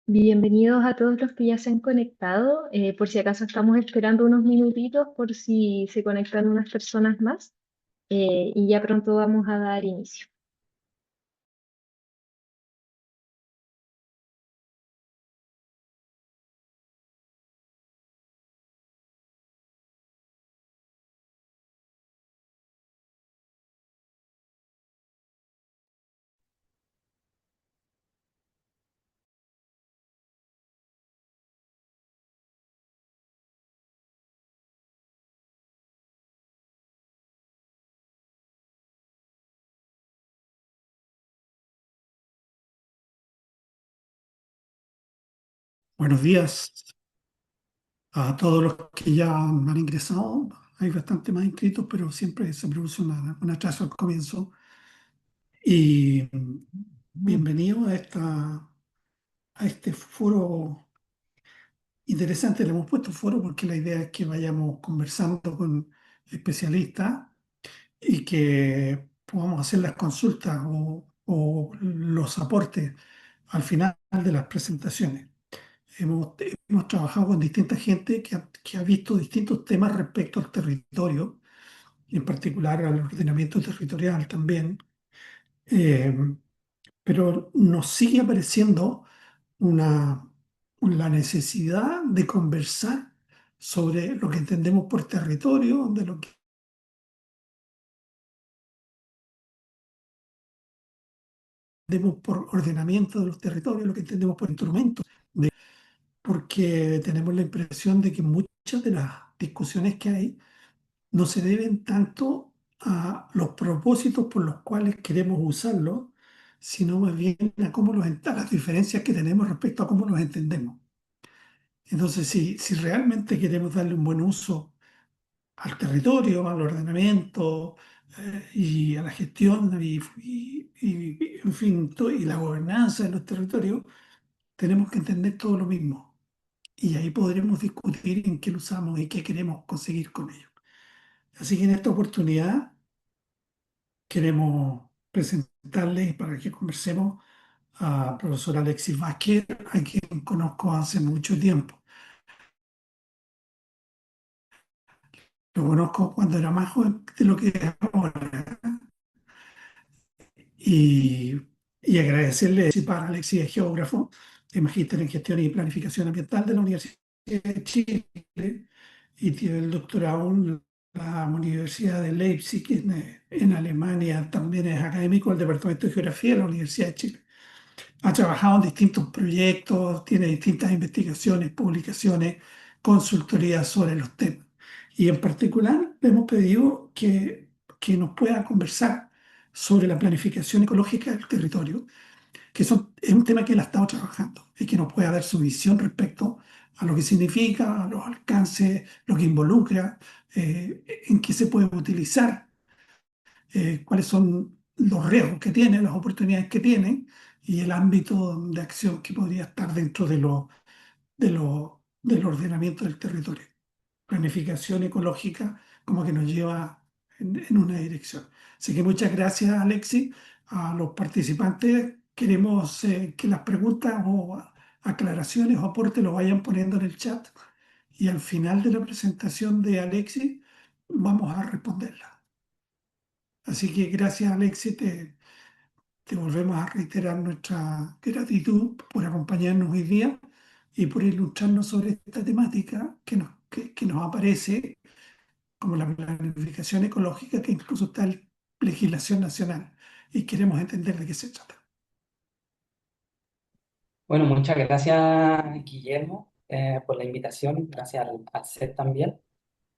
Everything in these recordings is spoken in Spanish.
Bienvenidos a todos los que ya se han conectado. Por si acaso estamos esperando unos minutitos por si se conectan unas personas más y ya pronto vamos a dar inicio. Buenos días a todos los que ya han ingresado. Hay bastante más inscritos, pero siempre se produce un atraso al comienzo. Y bienvenido a este foro interesante. Le hemos puesto foro porque la idea es que vayamos conversando con especialistas y que podamos hacer las consultas o los aportes al final de las presentaciones. Hemos trabajado con distinta gente que ha visto distintos temas respecto al territorio, en particular al ordenamiento territorial también, eh, pero nos sigue apareciendo una, la necesidad de conversar sobre lo que entendemos por territorio, de lo que entendemos por ordenamiento de los territorios, lo que entendemos por instrumentos, porque tenemos la impresión de que muchas de las discusiones que hay no se deben tanto a los propósitos por los cuales queremos usarlo, sino más bien a a las diferencias que tenemos respecto a cómo los entendemos. Entonces, si realmente queremos darle un buen uso al territorio, al ordenamiento y a la gestión en fin, y la gobernanza de los territorios, tenemos que entender todo lo mismo. Y ahí podremos discutir en qué lo usamos y qué queremos conseguir con ello. Así que en esta oportunidad queremos presentarles para que conversemos a profesor Alexis Vázquez, a quien conozco hace mucho tiempo. Lo conozco cuando era más joven de lo que es ahora. Y, y agradecerle a Alexis, es geógrafo, es magíster en gestión y planificación ambiental de la Universidad de Chile y tiene el doctorado en la Universidad de Leipzig en Alemania. También es académico del Departamento de Geografía de la Universidad de Chile. Ha trabajado en distintos proyectos, tiene distintas investigaciones, publicaciones, consultorías sobre los temas. Y en particular le hemos pedido que nos pueda conversar sobre la planificación ecológica del territorio, es un tema que él ha estado trabajando y que nos pueda dar su visión respecto a lo que significa, a los alcances, lo que involucra, en qué se puede utilizar, cuáles son los riesgos que tiene, las oportunidades que tiene y el ámbito de acción que podría estar dentro del ordenamiento del territorio. Planificación ecológica como que nos lleva en una dirección. Así que muchas gracias, Alexis. A los participantes queremos que las preguntas o aclaraciones o aportes lo vayan poniendo en el chat y al final de la presentación de Alexis vamos a responderla. Así que gracias, Alexis. Te volvemos a reiterar nuestra gratitud por acompañarnos hoy día y por ilustrarnos sobre esta temática que nos aparece como la planificación ecológica, que incluso está en legislación nacional y queremos entender de qué se trata. Bueno, muchas gracias, Guillermo, por la invitación. Gracias al CEP también.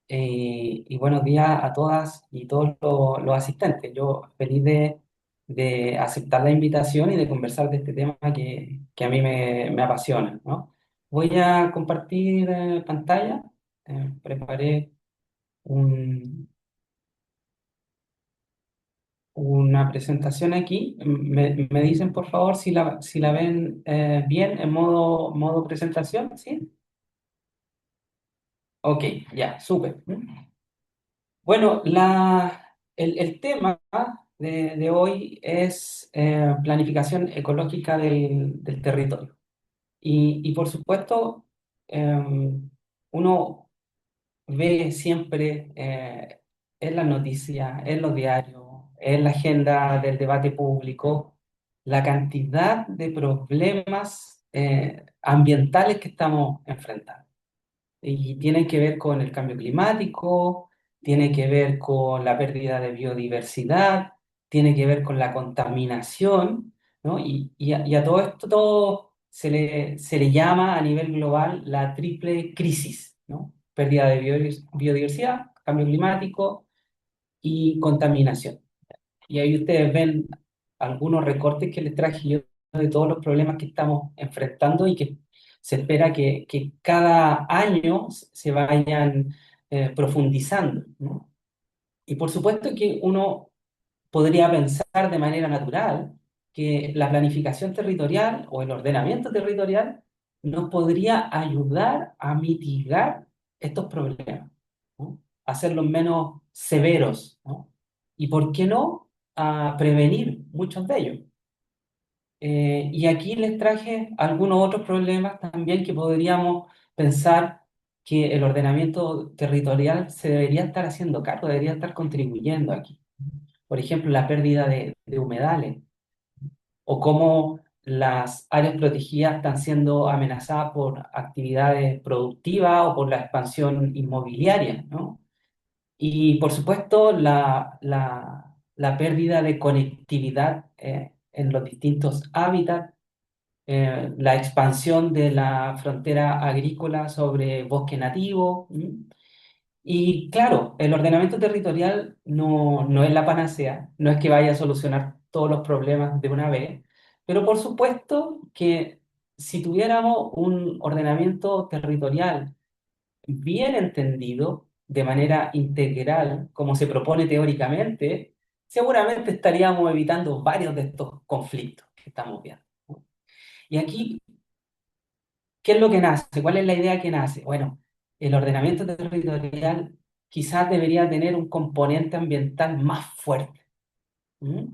Y buenos días a todas y todos los asistentes. Yo feliz de aceptar la invitación y de conversar de este tema que a mí me apasiona, ¿no? Voy a compartir pantalla. Preparé un, una presentación aquí. Me dicen, por favor, si la ven bien en modo presentación, ¿sí? Ok, ya, súper. Bueno, el tema de hoy es planificación ecológica del territorio. Y por supuesto, uno ve siempre en las noticias, en los diarios, en la agenda del debate público, la cantidad de problemas ambientales que estamos enfrentando. Y tienen que ver con el cambio climático, tiene que ver con la pérdida de biodiversidad, tiene que ver con la contaminación, ¿no? Y a todo esto se le llama a nivel global la triple crisis, ¿no? Pérdida de biodiversidad, cambio climático y contaminación. Y ahí ustedes ven algunos recortes que les traje yo de todos los problemas que estamos enfrentando y que se espera que cada año se vayan profundizando, ¿no? Y por supuesto que uno podría pensar de manera natural que la planificación territorial o el ordenamiento territorial nos podría ayudar a mitigar estos problemas, ¿no? Hacerlos menos severos, ¿no? Y por qué no, a prevenir muchos de ellos. Y aquí les traje algunos otros problemas también que podríamos pensar que el ordenamiento territorial se debería estar haciendo cargo, debería estar contribuyendo aquí. Por ejemplo, la pérdida de humedales o cómo las áreas protegidas están siendo amenazadas por actividades productivas o por la expansión inmobiliaria, ¿no? Y por supuesto, la pérdida de conectividad en los distintos hábitats, la expansión de la frontera agrícola sobre bosque nativo. Y claro, el ordenamiento territorial no es la panacea, no es que vaya a solucionar todos los problemas de una vez, pero por supuesto que si tuviéramos un ordenamiento territorial bien entendido, de manera integral, como se propone teóricamente, seguramente estaríamos evitando varios de estos conflictos que estamos viendo, ¿no? Y aquí, ¿qué es lo que nace? ¿Cuál es la idea que nace? Bueno, el ordenamiento territorial quizás debería tener un componente ambiental más fuerte, ¿m?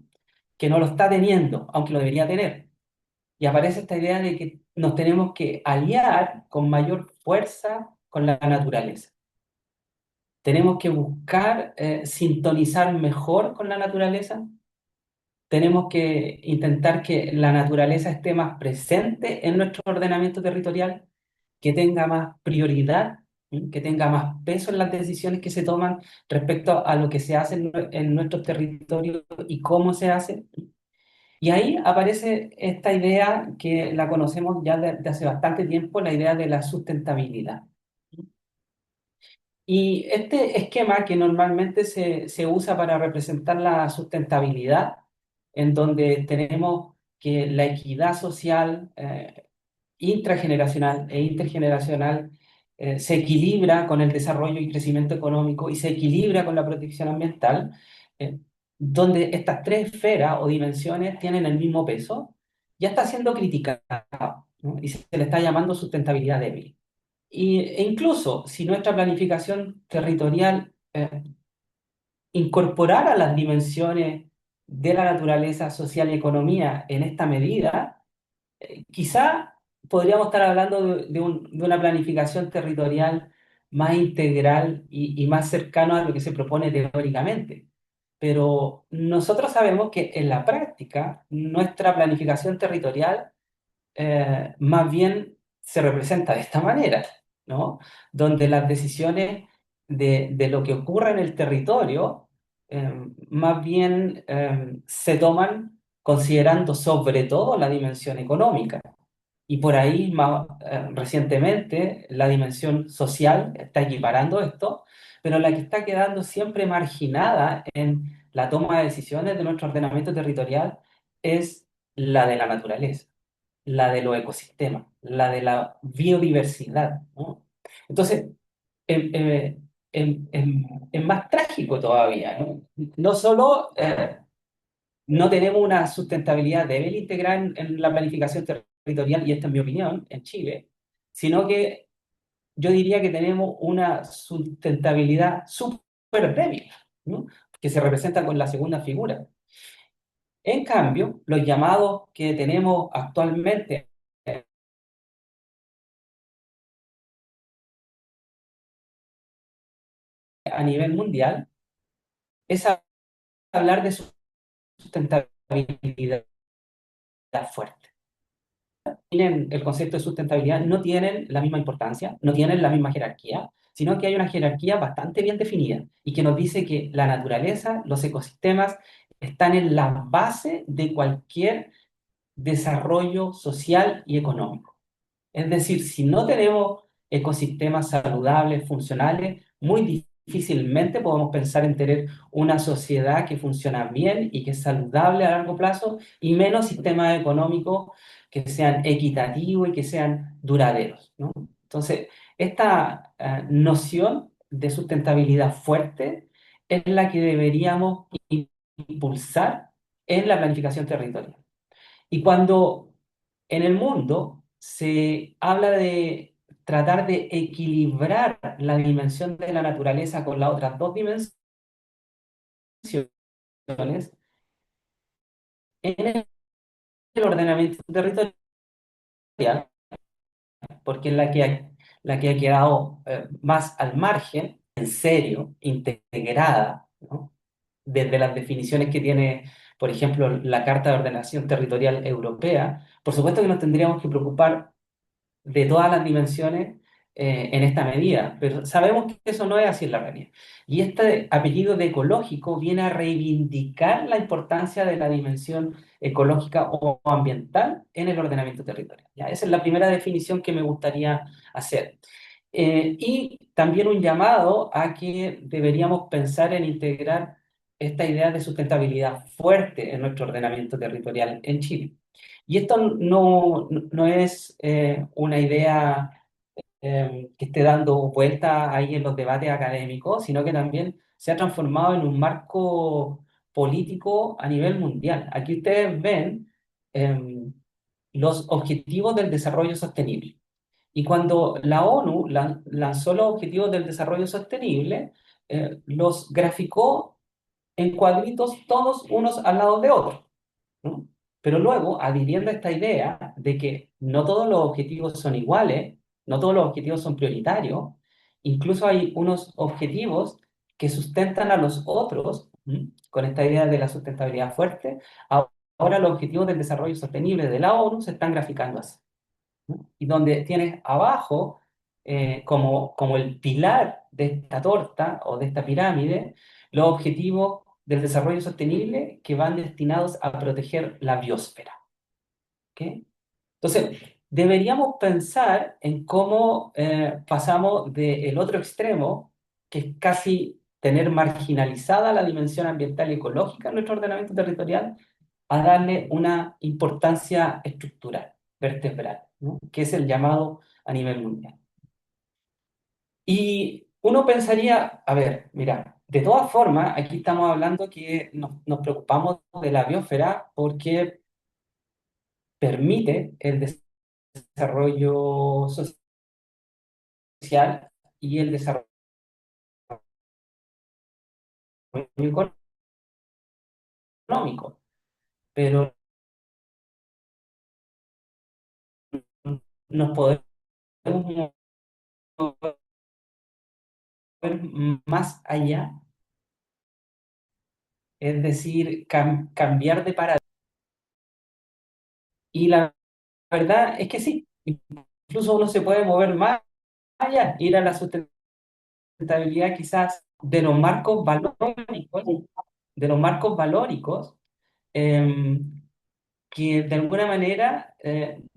Que no lo está teniendo, aunque lo debería tener. Y aparece esta idea de que nos tenemos que aliar con mayor fuerza con la naturaleza. Tenemos que buscar sintonizar mejor con la naturaleza. Tenemos que intentar que la naturaleza esté más presente en nuestro ordenamiento territorial, que tenga más prioridad, ¿sí? Que tenga más peso en las decisiones que se toman respecto a lo que se hace en nuestros territorios y cómo se hace. Y ahí aparece esta idea que la conocemos ya de hace bastante tiempo, la idea de la sustentabilidad. Y este esquema que normalmente se usa para representar la sustentabilidad, en donde tenemos que la equidad social, intrageneracional e intergeneracional, se equilibra con el desarrollo y crecimiento económico y se equilibra con la protección ambiental, eh, donde estas tres esferas o dimensiones tienen el mismo peso, ya está siendo criticado, ¿no? Y se le está llamando sustentabilidad débil. E incluso si nuestra planificación territorial incorporara las dimensiones de la naturaleza social y economía en esta medida, quizá podríamos estar hablando de una planificación territorial más integral y más cercano a lo que se propone teóricamente. Pero nosotros sabemos que en la práctica nuestra planificación territorial más bien se representa de esta manera, ¿no? Donde las decisiones de lo que ocurre en el territorio más bien se toman considerando sobre todo la dimensión económica. Y por ahí, más recientemente, la dimensión social está equiparando esto, pero la que está quedando siempre marginada en la toma de decisiones de nuestro ordenamiento territorial es la de la naturaleza, la de los ecosistemas, la de la biodiversidad, ¿no? Entonces, es más trágico todavía, ¿no? No solo no tenemos una sustentabilidad débil integrada en la planificación territorial, y esta es mi opinión, en Chile, sino que yo diría que tenemos una sustentabilidad súper débil, ¿no? Que se representa con la segunda figura. En cambio, los llamados que tenemos actualmente a nivel mundial es hablar de sustentabilidad fuerte. Tienen el concepto de sustentabilidad, no tienen la misma importancia, no tienen la misma jerarquía, sino que hay una jerarquía bastante bien definida y que nos dice que la naturaleza, los ecosistemas, están en la base de cualquier desarrollo social y económico. Es decir, si no tenemos ecosistemas saludables, funcionales, muy difícilmente podemos pensar en tener una sociedad que funciona bien y que es saludable a largo plazo, y menos sistemas económicos que sean equitativos y que sean duraderos, ¿no? Entonces, esta noción de sustentabilidad fuerte es la que deberíamos impulsar en la planificación territorial. Y cuando en el mundo se habla de tratar de equilibrar la dimensión de la naturaleza con las otras dos dimensiones, en el ordenamiento territorial, porque es la que ha quedado más al margen, en serio, integrada, ¿no? Desde las definiciones que tiene, por ejemplo, la Carta de Ordenación Territorial Europea. Por supuesto que nos tendríamos que preocupar de todas las dimensiones en esta medida, pero sabemos que eso no es así en la realidad. Y este apellido de ecológico viene a reivindicar la importancia de la dimensión ecológica o ambiental en el ordenamiento territorial. ¿Ya? Esa es la primera definición que me gustaría hacer. Y también un llamado a que deberíamos pensar en integrar esta idea de sustentabilidad fuerte en nuestro ordenamiento territorial en Chile. Y esto no es una idea que esté dando vuelta ahí en los debates académicos, sino que también se ha transformado en un marco político a nivel mundial. Aquí ustedes ven los objetivos del desarrollo sostenible. Y cuando la ONU lanzó los objetivos del desarrollo sostenible, los graficó en cuadritos todos unos al lado de otros, ¿no? Pero luego, adhiriendo a esta idea de que no todos los objetivos son iguales, no todos los objetivos son prioritarios, incluso hay unos objetivos que sustentan a los otros, ¿m? Con esta idea de la sustentabilidad fuerte, ahora los objetivos del desarrollo sostenible de la ONU se están graficando así, ¿no? Y donde tienes abajo, como el pilar de esta torta o de esta pirámide, los objetivos del desarrollo sostenible que van destinados a proteger la biosfera. ¿Ok? Entonces, deberíamos pensar en cómo pasamos del otro extremo, que es casi tener marginalizada la dimensión ambiental y ecológica en nuestro ordenamiento territorial, a darle una importancia estructural, vertebral, ¿no? Que es el llamado a nivel mundial. Y uno pensaría, a ver, mira, de todas formas, aquí estamos hablando que nos preocupamos de la biosfera porque permite el desarrollo social y el desarrollo económico, pero nos podemos mover más allá, es decir, cambiar de paradigma. Y la verdad es que sí, incluso uno se puede mover más allá, ir a la sustentabilidad quizás de los marcos valóricos, que de alguna manera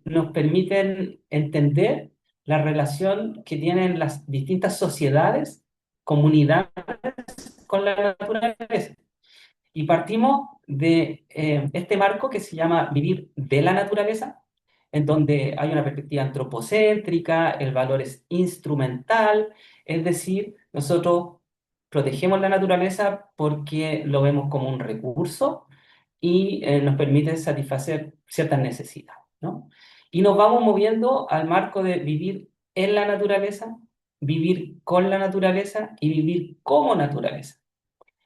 nos permiten entender la relación que tienen las distintas sociedades, comunidades con la naturaleza. Y partimos de este marco que se llama Vivir de la Naturaleza, en donde hay una perspectiva antropocéntrica, el valor es instrumental, es decir, nosotros protegemos la naturaleza porque lo vemos como un recurso y nos permite satisfacer ciertas necesidades, ¿no? Y nos vamos moviendo al marco de vivir en la naturaleza, vivir con la naturaleza y vivir como naturaleza.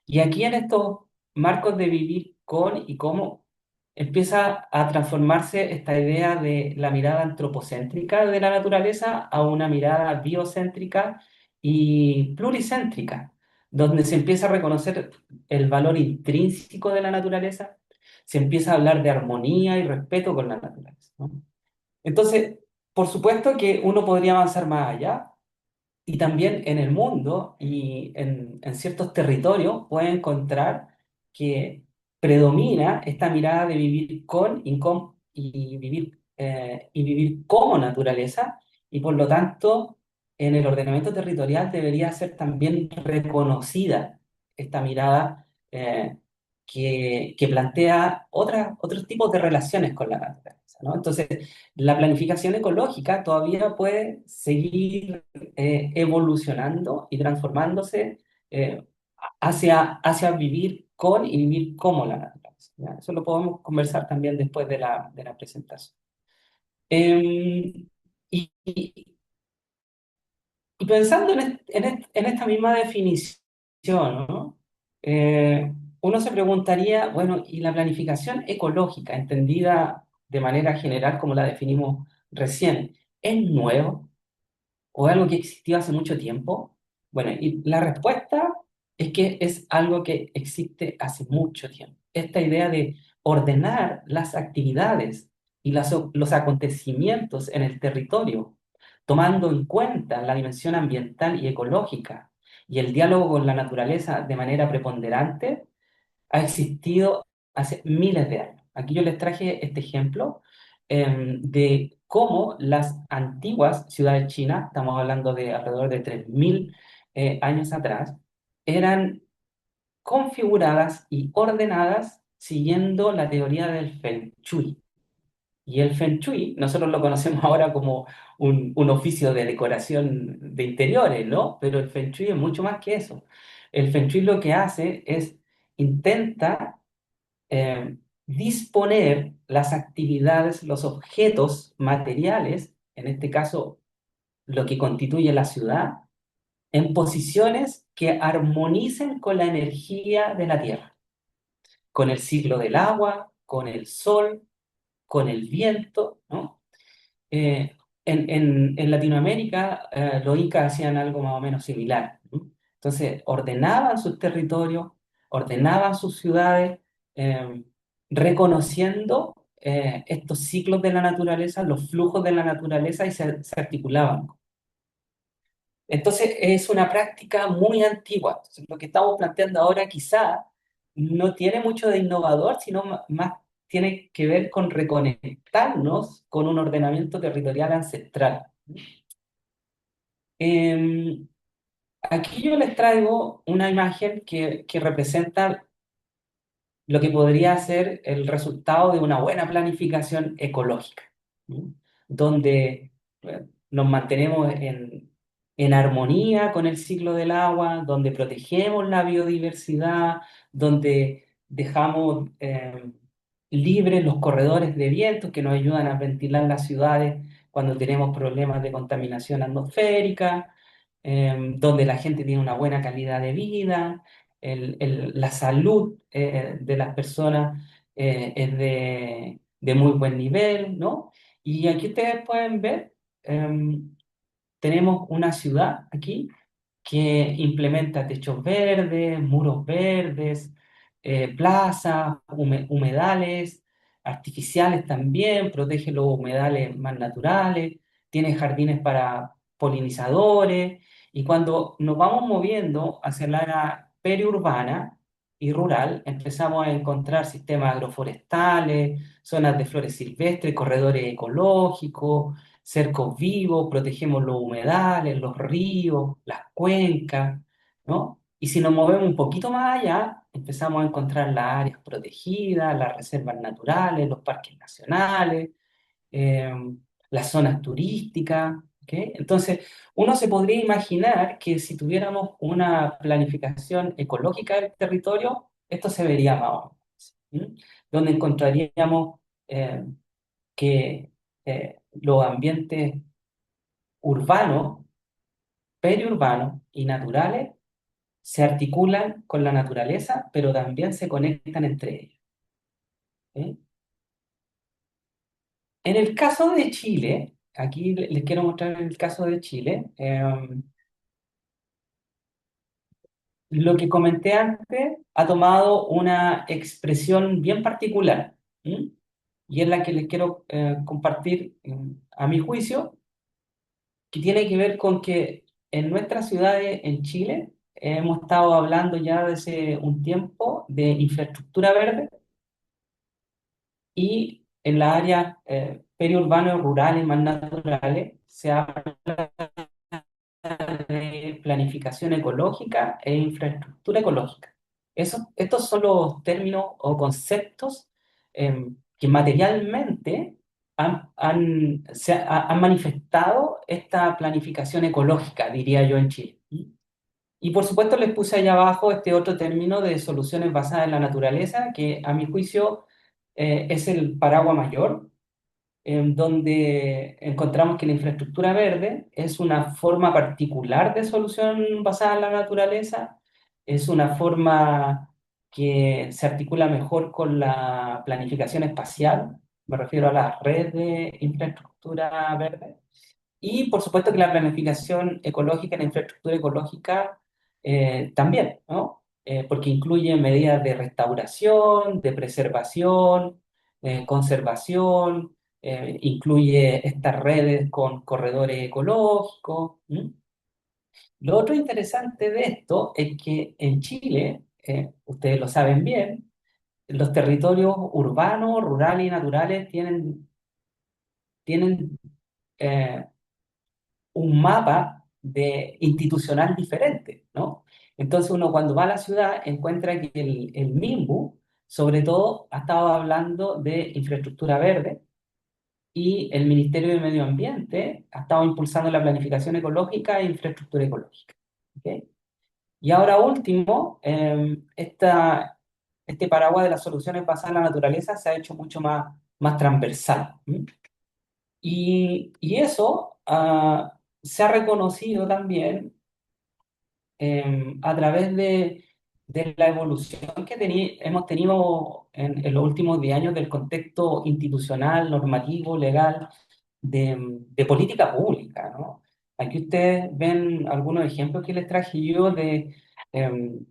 Y aquí en estos marcos de vivir con y cómo empieza a transformarse esta idea de la mirada antropocéntrica de la naturaleza a una mirada biocéntrica y pluricéntrica, donde se empieza a reconocer el valor intrínseco de la naturaleza, se empieza a hablar de armonía y respeto con la naturaleza, ¿no? Entonces, por supuesto que uno podría avanzar más allá y también en el mundo y en ciertos territorios puede encontrar que predomina esta mirada de vivir con y vivir como naturaleza, y por lo tanto en el ordenamiento territorial debería ser también reconocida esta mirada que plantea otros tipos de relaciones con la naturaleza, ¿no? Entonces, la planificación ecológica todavía puede seguir evolucionando y transformándose eh, hacia vivir con y vivir como la naturaleza, ¿ya? Eso lo podemos conversar también después de la presentación. Em, y, y- y pensando en esta misma definición, ¿no? Uno se preguntaría, bueno, ¿y la planificación ecológica, entendida de manera general como la definimos recién, es nuevo? ¿O algo que existió hace mucho tiempo? Bueno, y la respuesta es que es algo que existe hace mucho tiempo. Esta idea de ordenar las actividades y los acontecimientos en el territorio, tomando en cuenta la dimensión ambiental y ecológica y el diálogo con la naturaleza de manera preponderante, ha existido hace miles de años. Aquí yo les traje este ejemplo de cómo las antiguas ciudades chinas, estamos hablando de alrededor de 3.000 años atrás, eran configuradas y ordenadas siguiendo la teoría del Feng Shui. Y el Feng Shui, nosotros lo conocemos ahora como un oficio de decoración de interiores, ¿no? Pero el Feng Shui es mucho más que eso. El Feng Shui lo que hace es intenta disponer las actividades, los objetos materiales, en este caso lo que constituye la ciudad, en posiciones que armonicen con la energía de la tierra, con el ciclo del agua, con el sol, con el viento, ¿no? Eh, en Latinoamérica, los incas hacían algo más o menos similar, ¿no? Entonces, ordenaban sus territorios, ordenaban sus ciudades, eh, reconociendo estos ciclos de la naturaleza, los flujos de la naturaleza y se articulaban. Entonces, es una práctica muy antigua. Entonces, lo que estamos planteando ahora quizá no tiene mucho de innovador, sino más tiene que ver con reconectarnos con un ordenamiento territorial ancestral. Em, Aquí yo les traigo una imagen que representa lo que podría ser el resultado de una buena planificación ecológica, ¿no? Donde nos mantenemos en armonía con el ciclo del agua, donde protegemos la biodiversidad, donde dejamos libres los corredores de vientos que nos ayudan a ventilar las ciudades cuando tenemos problemas de contaminación atmosférica, donde la gente tiene una buena calidad de vida, la salud de las personas es de muy buen nivel, ¿no? Y aquí ustedes pueden ver, tenemos una ciudad aquí que implementa techos verdes, muros verdes, plazas, humedales artificiales también, protege los humedales más naturales, tiene jardines para polinizadores, y cuando nos vamos moviendo hacia la área periurbana y rural, empezamos a encontrar sistemas agroforestales, zonas de flores silvestres, corredores ecológicos, cercos vivos, protegemos los humedales, los ríos, las cuencas, ¿no? Y si nos movemos un poquito más allá, empezamos a encontrar las áreas protegidas, las reservas naturales, los parques nacionales, eh, las zonas turísticas, ¿ok? Entonces, uno se podría imaginar que si tuviéramos una planificación ecológica del territorio, esto se vería más o menos, ¿sí? Donde encontraríamos que los ambientes urbanos, periurbanos y naturales se articulan con la naturaleza, pero también se conectan entre ellos, ¿sí? En el caso de Chile, aquí les quiero mostrar el caso de Chile. lo que comenté antes ha tomado una expresión bien particular, ¿m? Y es la que les quiero compartir, a mi juicio, que tiene que ver con que en nuestras ciudades en Chile hemos estado hablando ya desde un tiempo de infraestructura verde y en las áreas periurbanas, rurales, más naturales, se habla de planificación ecológica e infraestructura ecológica. Estos son los términos o conceptos que materialmente han manifestado esta planificación ecológica, diría yo, en Chile. Y por supuesto les puse allá abajo este otro término de soluciones basadas en la naturaleza, que a mi juicio es el paraguas mayor, en donde encontramos que la infraestructura verde es una forma particular de solución basada en la naturaleza, es una forma que se articula mejor con la planificación espacial, me refiero a las redes de infraestructura verde, y por supuesto que la planificación ecológica y la infraestructura ecológica también, ¿no? Porque incluye medidas de restauración, de preservación, conservación, incluye estas redes con corredores ecológicos. ¿M? Lo otro interesante de esto es que en Chile, ustedes lo saben bien, los territorios urbanos, rurales y naturales tienen eh, un mapa institucional diferente, ¿no? Entonces uno cuando va a la ciudad encuentra que el MIMBU, sobre todo, ha estado hablando de infraestructura verde y el Ministerio de Medio Ambiente ha estado impulsando la planificación ecológica e infraestructura ecológica. ¿Ok? Y ahora último, este paraguas de las soluciones basadas en la naturaleza se ha hecho mucho más transversal. ¿M? Y eso se ha reconocido también a través de la evolución que hemos tenido en los últimos 10 años del contexto institucional, normativo, legal, de política pública, ¿no? Aquí ustedes ven algunos ejemplos que les traje yo de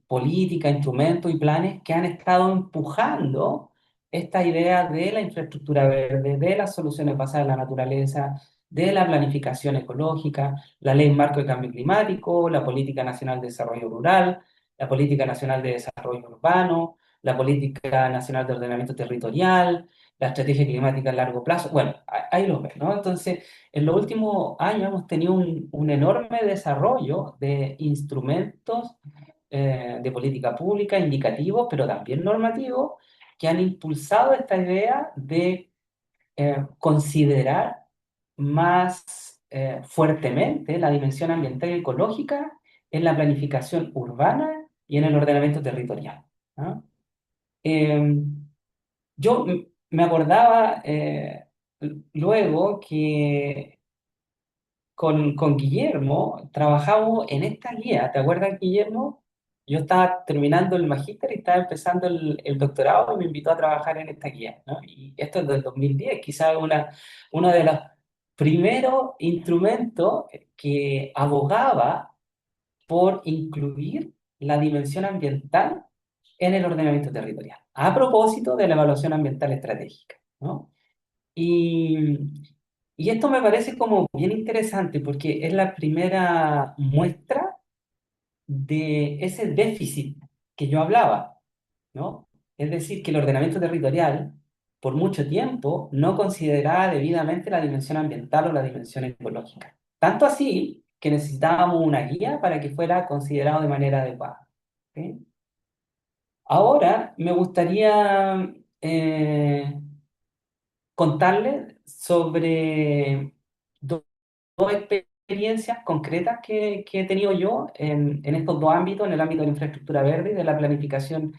política, instrumentos y planes que han estado empujando esta idea de la infraestructura verde, de las soluciones basadas en la naturaleza, de la planificación ecológica, la Ley Marco de Cambio Climático, la Política Nacional de Desarrollo Rural, la Política Nacional de Desarrollo Urbano, la Política Nacional de Ordenamiento Territorial, la Estrategia Climática a largo plazo. Bueno, ahí lo ven, ¿no? Entonces, en los últimos años hemos tenido un enorme desarrollo de instrumentos de política pública, indicativos, pero también normativos, que han impulsado esta idea de considerar más fuertemente la dimensión ambiental y ecológica en la planificación urbana y en el ordenamiento territorial. ¿No? Eh, me acordaba luego que con Guillermo trabajamos en esta guía. ¿Te acuerdas, Guillermo? Yo estaba terminando el magíster y estaba empezando el doctorado y me invitó a trabajar en esta guía, ¿no? Y esto es del 2010, quizás uno de los primeros instrumentos que abogaba por incluir la dimensión ambiental en el ordenamiento territorial, a propósito de la evaluación ambiental estratégica, ¿no? Y, y esto me parece como bien interesante porque es la primera muestra de ese déficit que yo hablaba, ¿no? Es decir, que el ordenamiento territorial por mucho tiempo no consideraba debidamente la dimensión ambiental o la dimensión ecológica. Tanto así que necesitábamos una guía para que fuera considerado de manera adecuada. ¿Ok? Ahora me gustaría contarles sobre dos experiencias concretas que he tenido yo en estos dos ámbitos, en el ámbito de la infraestructura verde y de la planificación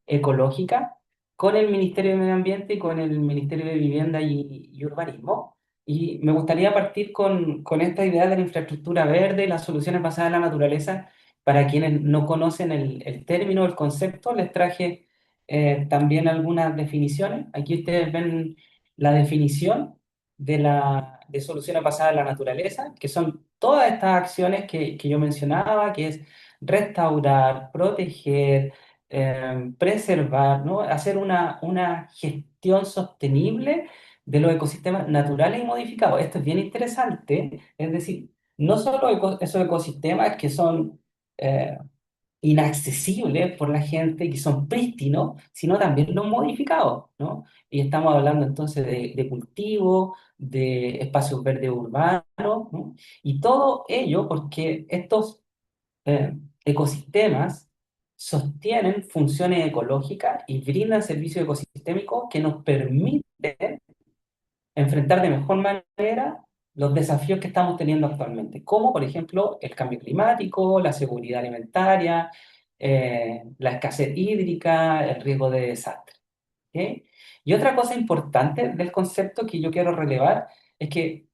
ecológica, con el Ministerio de Medio Ambiente y con el Ministerio de Vivienda y Urbanismo. Y me gustaría partir con esta idea de la infraestructura verde y las soluciones basadas en la naturaleza. Para quienes no conocen el término, el concepto, les traje también algunas definiciones. Aquí ustedes ven la definición de soluciones basadas en la naturaleza, que son todas estas acciones que yo mencionaba, que es restaurar, proteger, preservar, ¿no? Hacer una gestión sostenible de los ecosistemas naturales y modificados. Esto es bien interesante, es decir, no solo esos ecosistemas que son eh, inaccesibles por la gente, que son prístinos, sino también los modificados, ¿no? Y estamos hablando entonces de cultivo, de espacios verdes urbanos, ¿no? Y todo ello porque estos ecosistemas sostienen funciones ecológicas y brindan servicios ecosistémicos que nos permiten enfrentar de mejor manera los desafíos que estamos teniendo actualmente, como por ejemplo el cambio climático, la seguridad alimentaria, la escasez hídrica, el riesgo de desastre. ¿Ok? Y otra cosa importante del concepto que yo quiero relevar es que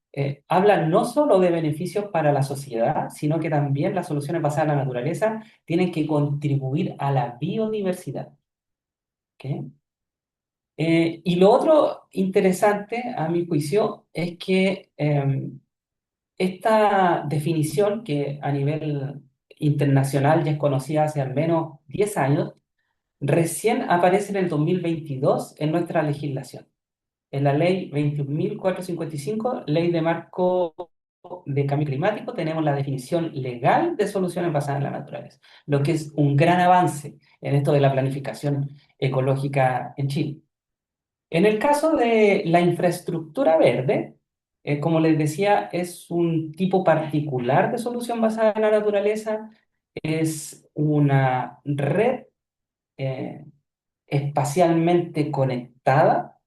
habla no solo de beneficios para la sociedad, sino que también las soluciones basadas en la naturaleza tienen que contribuir a la biodiversidad. ¿Ok? Y lo otro interesante, a mi juicio, es que esta definición, que a nivel internacional ya es conocida hace al menos 10 años, recién aparece en el 2022 en nuestra legislación. En la ley 21.455, ley de marco de cambio climático, tenemos la definición legal de soluciones basadas en la naturaleza, lo que es un gran avance en esto de la planificación ecológica en Chile. En el caso de la infraestructura verde, como les decía, es un tipo particular de solución basada en la naturaleza, es una red eh, espacialmente conectada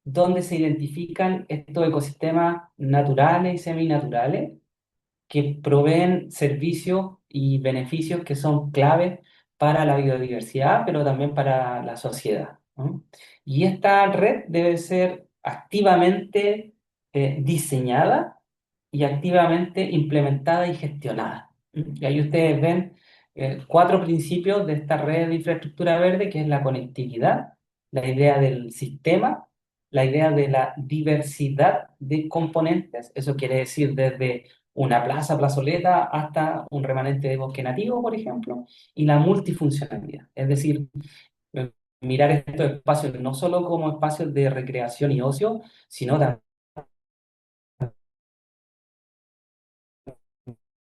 donde se identifican estos ecosistemas naturales y seminaturales que proveen servicios y beneficios que son claves para la biodiversidad, pero también para la sociedad, ¿no? Y esta red debe ser activamente diseñada y activamente implementada y gestionada. Y ahí ustedes ven cuatro principios de esta red de infraestructura verde, que es la conectividad, la idea del sistema, la idea de la diversidad de componentes, eso quiere decir desde una plaza, plazoleta, hasta un remanente de bosque nativo, por ejemplo, y la multifuncionalidad. Es decir, eh, mirar estos espacios no solo como espacios de recreación y ocio, sino también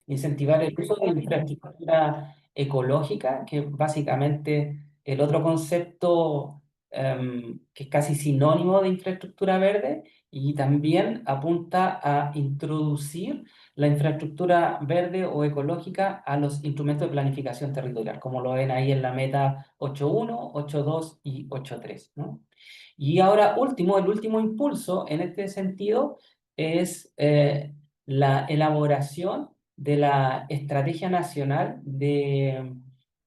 incentivar el uso de infraestructura ecológica, que básicamente el otro concepto que es casi sinónimo de infraestructura verde y también apunta a introducir la infraestructura verde o ecológica a los instrumentos de planificación territorial, como lo ven ahí en la meta 8.1, 8.2 y 8.3, ¿no? Y ahora último, el último impulso en este sentido es la elaboración de la Estrategia Nacional de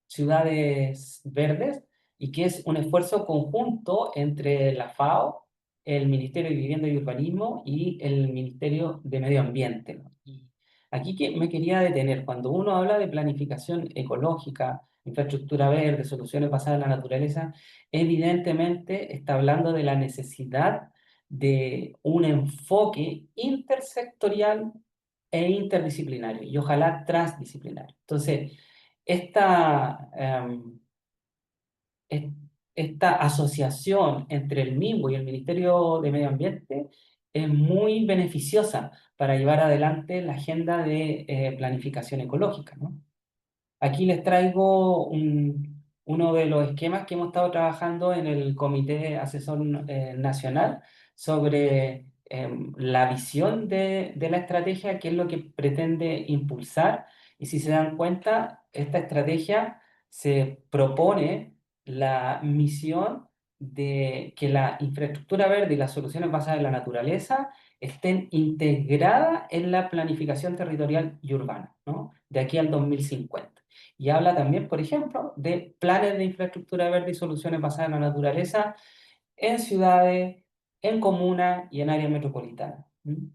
Ciudades Verdes y que es un esfuerzo conjunto entre la FAO, el Ministerio de Vivienda y Urbanismo y el Ministerio de Medio Ambiente, ¿no? Y aquí que me quería detener, cuando uno habla de planificación ecológica, infraestructura verde, soluciones basadas en la naturaleza, evidentemente está hablando de la necesidad de un enfoque intersectorial e interdisciplinario y ojalá transdisciplinario. Entonces, esta, es- esta asociación entre el MIMBO y el Ministerio de Medio Ambiente es muy beneficiosa para llevar adelante la agenda de planificación ecológica, ¿no? Aquí les traigo uno de los esquemas que hemos estado trabajando en el Comité Asesor Nacional sobre la visión de la estrategia, qué es lo que pretende impulsar. Y si se dan cuenta, esta estrategia se propone la misión de que la infraestructura verde y las soluciones basadas en la naturaleza estén integradas en la planificación territorial y urbana, ¿no? De aquí al 2050. Y habla también, por ejemplo, de planes de infraestructura verde y soluciones basadas en la naturaleza en ciudades, en comunas y en áreas metropolitanas. ¿Mm?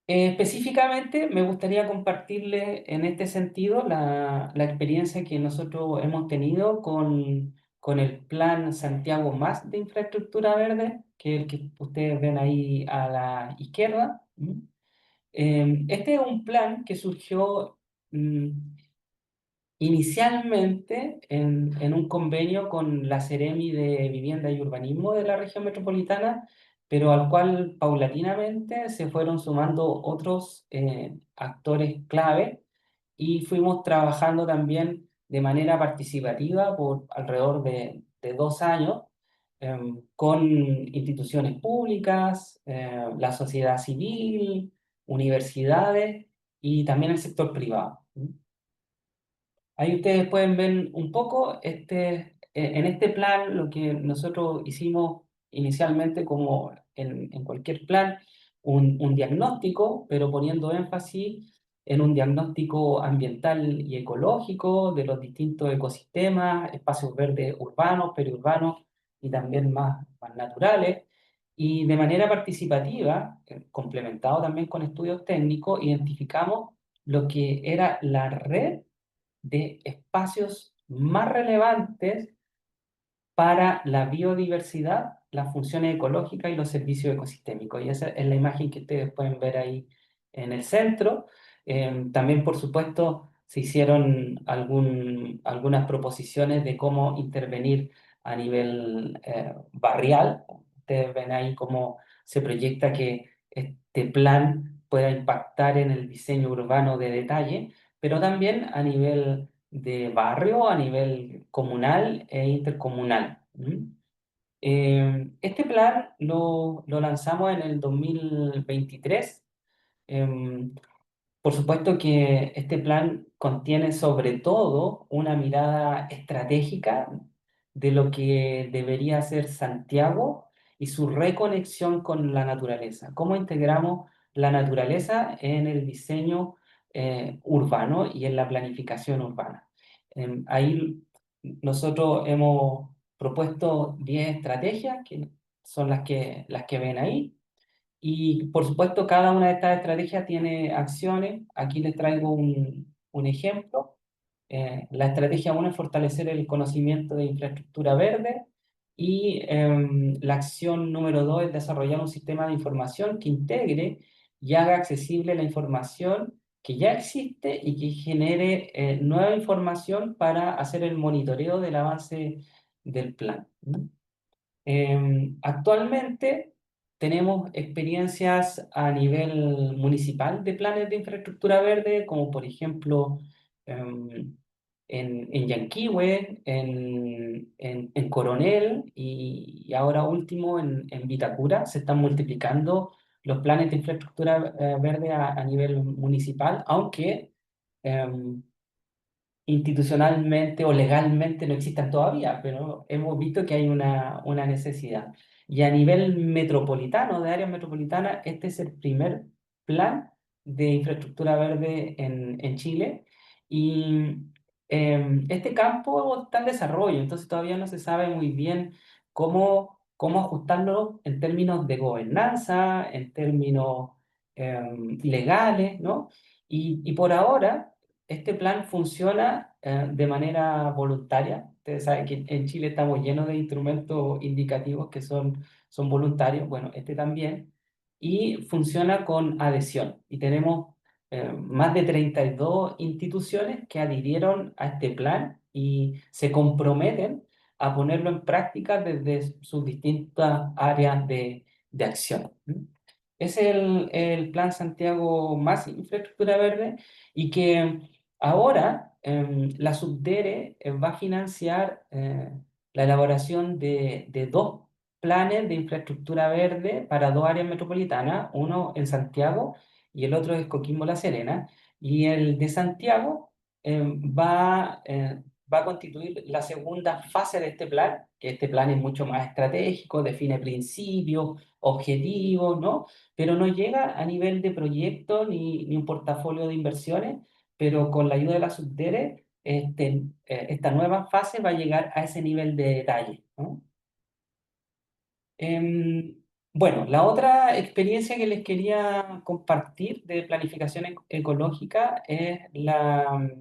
Específicamente, me gustaría compartirle en este sentido la experiencia que nosotros hemos tenido con el Plan Santiago Más de Infraestructura Verde, que es el que ustedes ven ahí a la izquierda. ¿Mm? Este es un plan que surgió inicialmente en un convenio con la Seremi de Vivienda y Urbanismo de la región metropolitana, pero al cual paulatinamente se fueron sumando otros actores clave y fuimos trabajando también de manera participativa por alrededor de 2 años con instituciones públicas, la sociedad civil, universidades y también el sector privado. Ahí ustedes pueden ver un poco, en este plan, lo que nosotros hicimos inicialmente, como en cualquier plan, un diagnóstico, pero poniendo énfasis en un diagnóstico ambiental y ecológico de los distintos ecosistemas, espacios verdes urbanos, periurbanos y también más naturales. Y de manera participativa, complementado también con estudios técnicos, identificamos lo que era la red de espacios más relevantes para la biodiversidad, las funciones ecológicas y los servicios ecosistémicos. Y esa es la imagen que ustedes pueden ver ahí en el centro. También, por supuesto, se hicieron algunas proposiciones de cómo intervenir a nivel barrial. Ustedes ven ahí cómo se proyecta que este plan pueda impactar en el diseño urbano de detalle, pero también a nivel de barrio, a nivel comunal e intercomunal. Este plan lo lanzamos en el 2023. Em, por supuesto que este plan contiene sobre todo una mirada estratégica de lo que debería ser Santiago y su reconexión con la naturaleza. ¿Cómo integramos la naturaleza en el diseño urbano y en la planificación urbana? Ahí nosotros hemos propuesto 10 estrategias, que son las que ven ahí. Y por supuesto, cada una de estas estrategias tiene acciones. Aquí les traigo un ejemplo. La estrategia 1 es fortalecer el conocimiento de infraestructura verde y la acción número 2 es desarrollar un sistema de información que integre y haga accesible la información que ya existe y que genere nueva información para hacer el monitoreo del avance del plan, ¿no? Actualmente tenemos experiencias a nivel municipal de planes de infraestructura verde, como por ejemplo em, en Yanquihue, en Coronel y ahora último en Vitacura. Se están multiplicando los planes de infraestructura verde a nivel municipal, aunque em, institucionalmente o legalmente no existan todavía, pero hemos visto que hay una necesidad. Y a nivel metropolitano, de áreas metropolitanas, este es el primer plan de infraestructura verde en Chile. Y este campo está en desarrollo, entonces todavía no se sabe muy bien cómo ajustarlo en términos de gobernanza, en términos legales, ¿no? Y por ahora este plan funciona de manera voluntaria. Ustedes saben que en Chile estamos llenos de instrumentos indicativos que son voluntarios. Bueno, este también. Y funciona con adhesión. Y tenemos más de 32 instituciones que adhirieron a este plan y se comprometen a ponerlo en práctica desde sus distintas áreas de acción. Es el Plan Santiago Más Infraestructura Verde y que ahora la Subdere va a financiar la elaboración de dos planes de infraestructura verde para dos áreas metropolitanas, uno en Santiago y el otro es Coquimbo La Serena. Y el de Santiago va a constituir la segunda fase de este plan, que este plan es mucho más estratégico, define principios, objetivos, ¿no? Pero no llega a nivel de proyecto ni un portafolio de inversiones, pero con la ayuda de la Subdere, esta nueva fase va a llegar a ese nivel de detalle, ¿no? Em, bueno, la otra experiencia que les quería compartir de planificación ecológica es la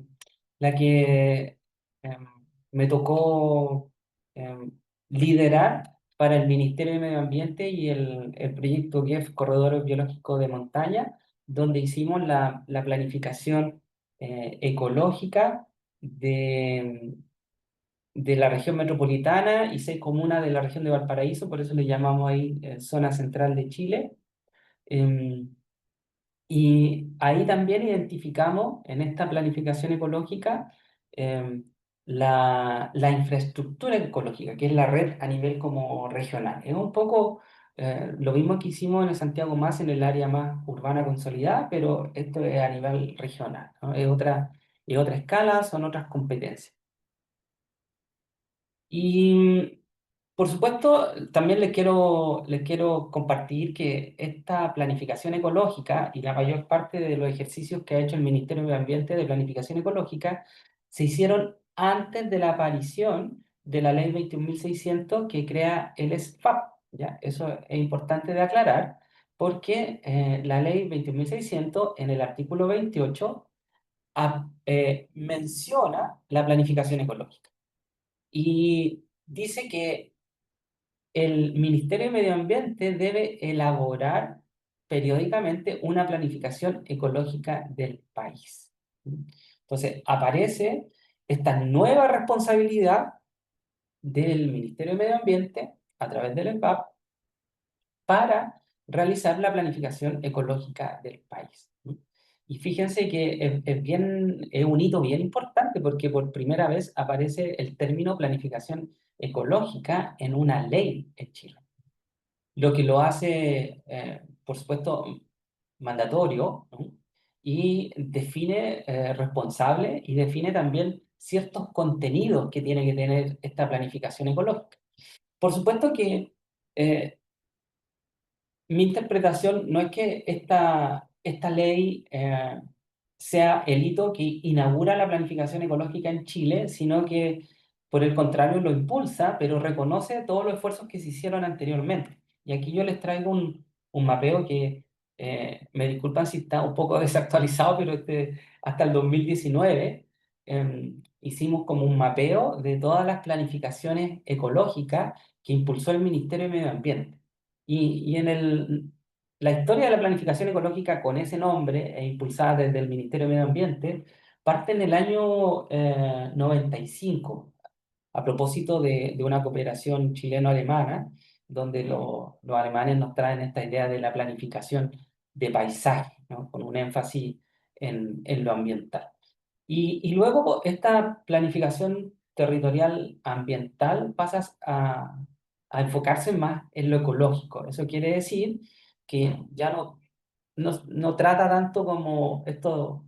que em, me tocó em, liderar para el Ministerio de Medio Ambiente y el proyecto GEF Corredores Biológicos de Montaña, donde hicimos la planificación ecológica de, de la región metropolitana y 6 comunas de la región de Valparaíso, por eso le llamamos ahí zona central de Chile. Em, y ahí también identificamos en esta planificación ecológica em, la infraestructura ecológica, que es la red a nivel como regional. Es un poco lo mismo que hicimos en el Santiago Más, en el área más urbana consolidada, pero esto es a nivel regional, ¿no? Es otra escala, son otras competencias. Y por supuesto, también les quiero compartir que esta planificación ecológica y la mayor parte de los ejercicios que ha hecho el Ministerio de Medio Ambiente de planificación ecológica se hicieron antes de la aparición de la Ley 21.600 que crea el SFAP, ¿ya? Eso es importante de aclarar porque la Ley 21.600 en el artículo 28 menciona la planificación ecológica y dice que el Ministerio de Medio Ambiente debe elaborar periódicamente una planificación ecológica del país. Entonces, aparece esta nueva responsabilidad del Ministerio de Medio Ambiente a través del EPAP para realizar la planificación ecológica del país. Y fíjense que es un hito bien importante porque por primera vez aparece el término planificación ecológica en una ley en Chile, lo que lo hace, por supuesto, mandatorio, ¿no? Y define responsable y define también ciertos contenidos que tiene que tener esta planificación ecológica. Por supuesto que mi interpretación no es que esta ley sea el hito que inaugura la planificación ecológica en Chile, sino que por el contrario lo impulsa, pero reconoce todos los esfuerzos que se hicieron anteriormente. Y aquí yo les traigo un mapeo que, me disculpan si está un poco desactualizado, pero hasta el 2019 hicimos como un mapeo de todas las planificaciones ecológicas que impulsó el Ministerio de Medio Ambiente. Y la historia de la planificación ecológica con ese nombre e impulsada desde el Ministerio de Medio Ambiente parte en el año 95, a propósito de una cooperación chileno-alemana, donde los alemanes nos traen esta idea de la planificación de paisaje, ¿no? Con un énfasis en lo ambiental. Y luego esta planificación territorial ambiental pasa a enfocarse más en lo ecológico. Eso quiere decir que ya no trata tanto como esto,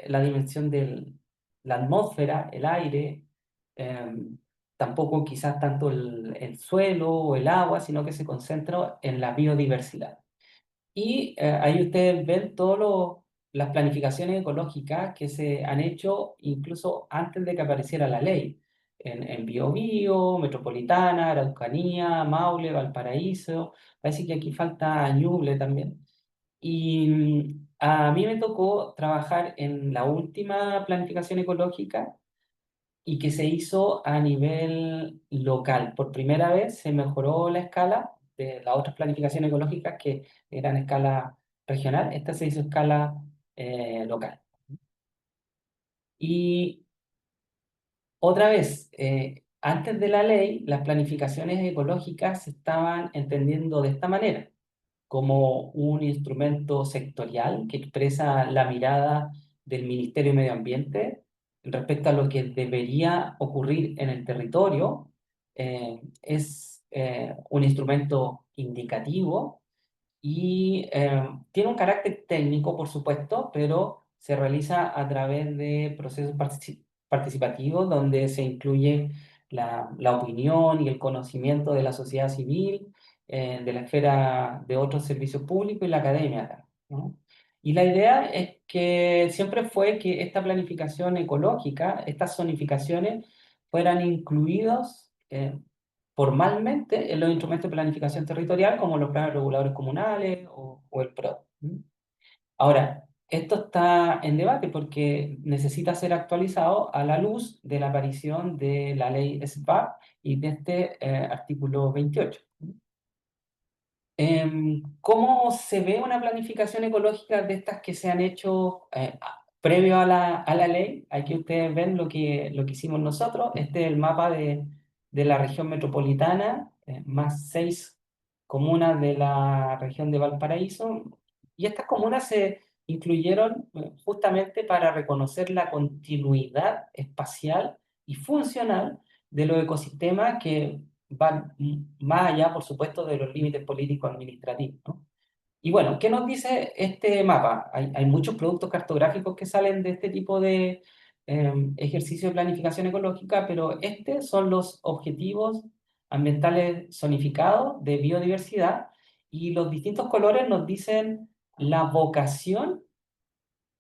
la dimensión de la atmósfera, el aire, tampoco quizás tanto el suelo o el agua, sino que se concentra en la biodiversidad. Y ahí ustedes ven todas las planificaciones ecológicas que se han hecho incluso antes de que apareciera la ley, en Biobío, Metropolitana, Araucanía, Maule, Valparaíso, parece que aquí falta Ñuble también. Y a mí me tocó trabajar en la última planificación ecológica y que se hizo a nivel local. Por primera vez se mejoró la escala de las otras planificaciones ecológicas que eran escala regional. Esta se hizo a escala local. Y otra vez, antes de la ley, las planificaciones ecológicas se estaban entendiendo de esta manera, como un instrumento sectorial que expresa la mirada del Ministerio de Medio Ambiente respecto a lo que debería ocurrir en el territorio. Es un instrumento indicativo y tiene un carácter técnico, por supuesto, pero se realiza a través de procesos participativos donde se incluye la opinión y el conocimiento de la sociedad civil, de la esfera de otros servicios públicos y la academia, ¿no? Y la idea es que siempre fue que esta planificación ecológica, estas zonificaciones, fueran incluidos formalmente en los instrumentos de planificación territorial, como los planes reguladores comunales o el PROD. Ahora, esto está en debate porque necesita ser actualizado a la luz de la aparición de la ley SPAP y de este artículo 28. ¿Cómo se ve una planificación ecológica de estas que se han hecho previo a la ley. Aquí ustedes ven lo que hicimos nosotros. Este es el mapa de la región metropolitana, más 6 comunas de la región de Valparaíso. Y estas comunas se incluyeron justamente para reconocer la continuidad espacial y funcional de los ecosistemas que van más allá, por supuesto, de los límites políticos administrativos, ¿no? Y bueno, ¿qué nos dice este mapa? Hay muchos productos cartográficos que salen de este tipo de ejercicio de planificación ecológica, pero estos son los objetivos ambientales zonificados de biodiversidad, y los distintos colores nos dicen la vocación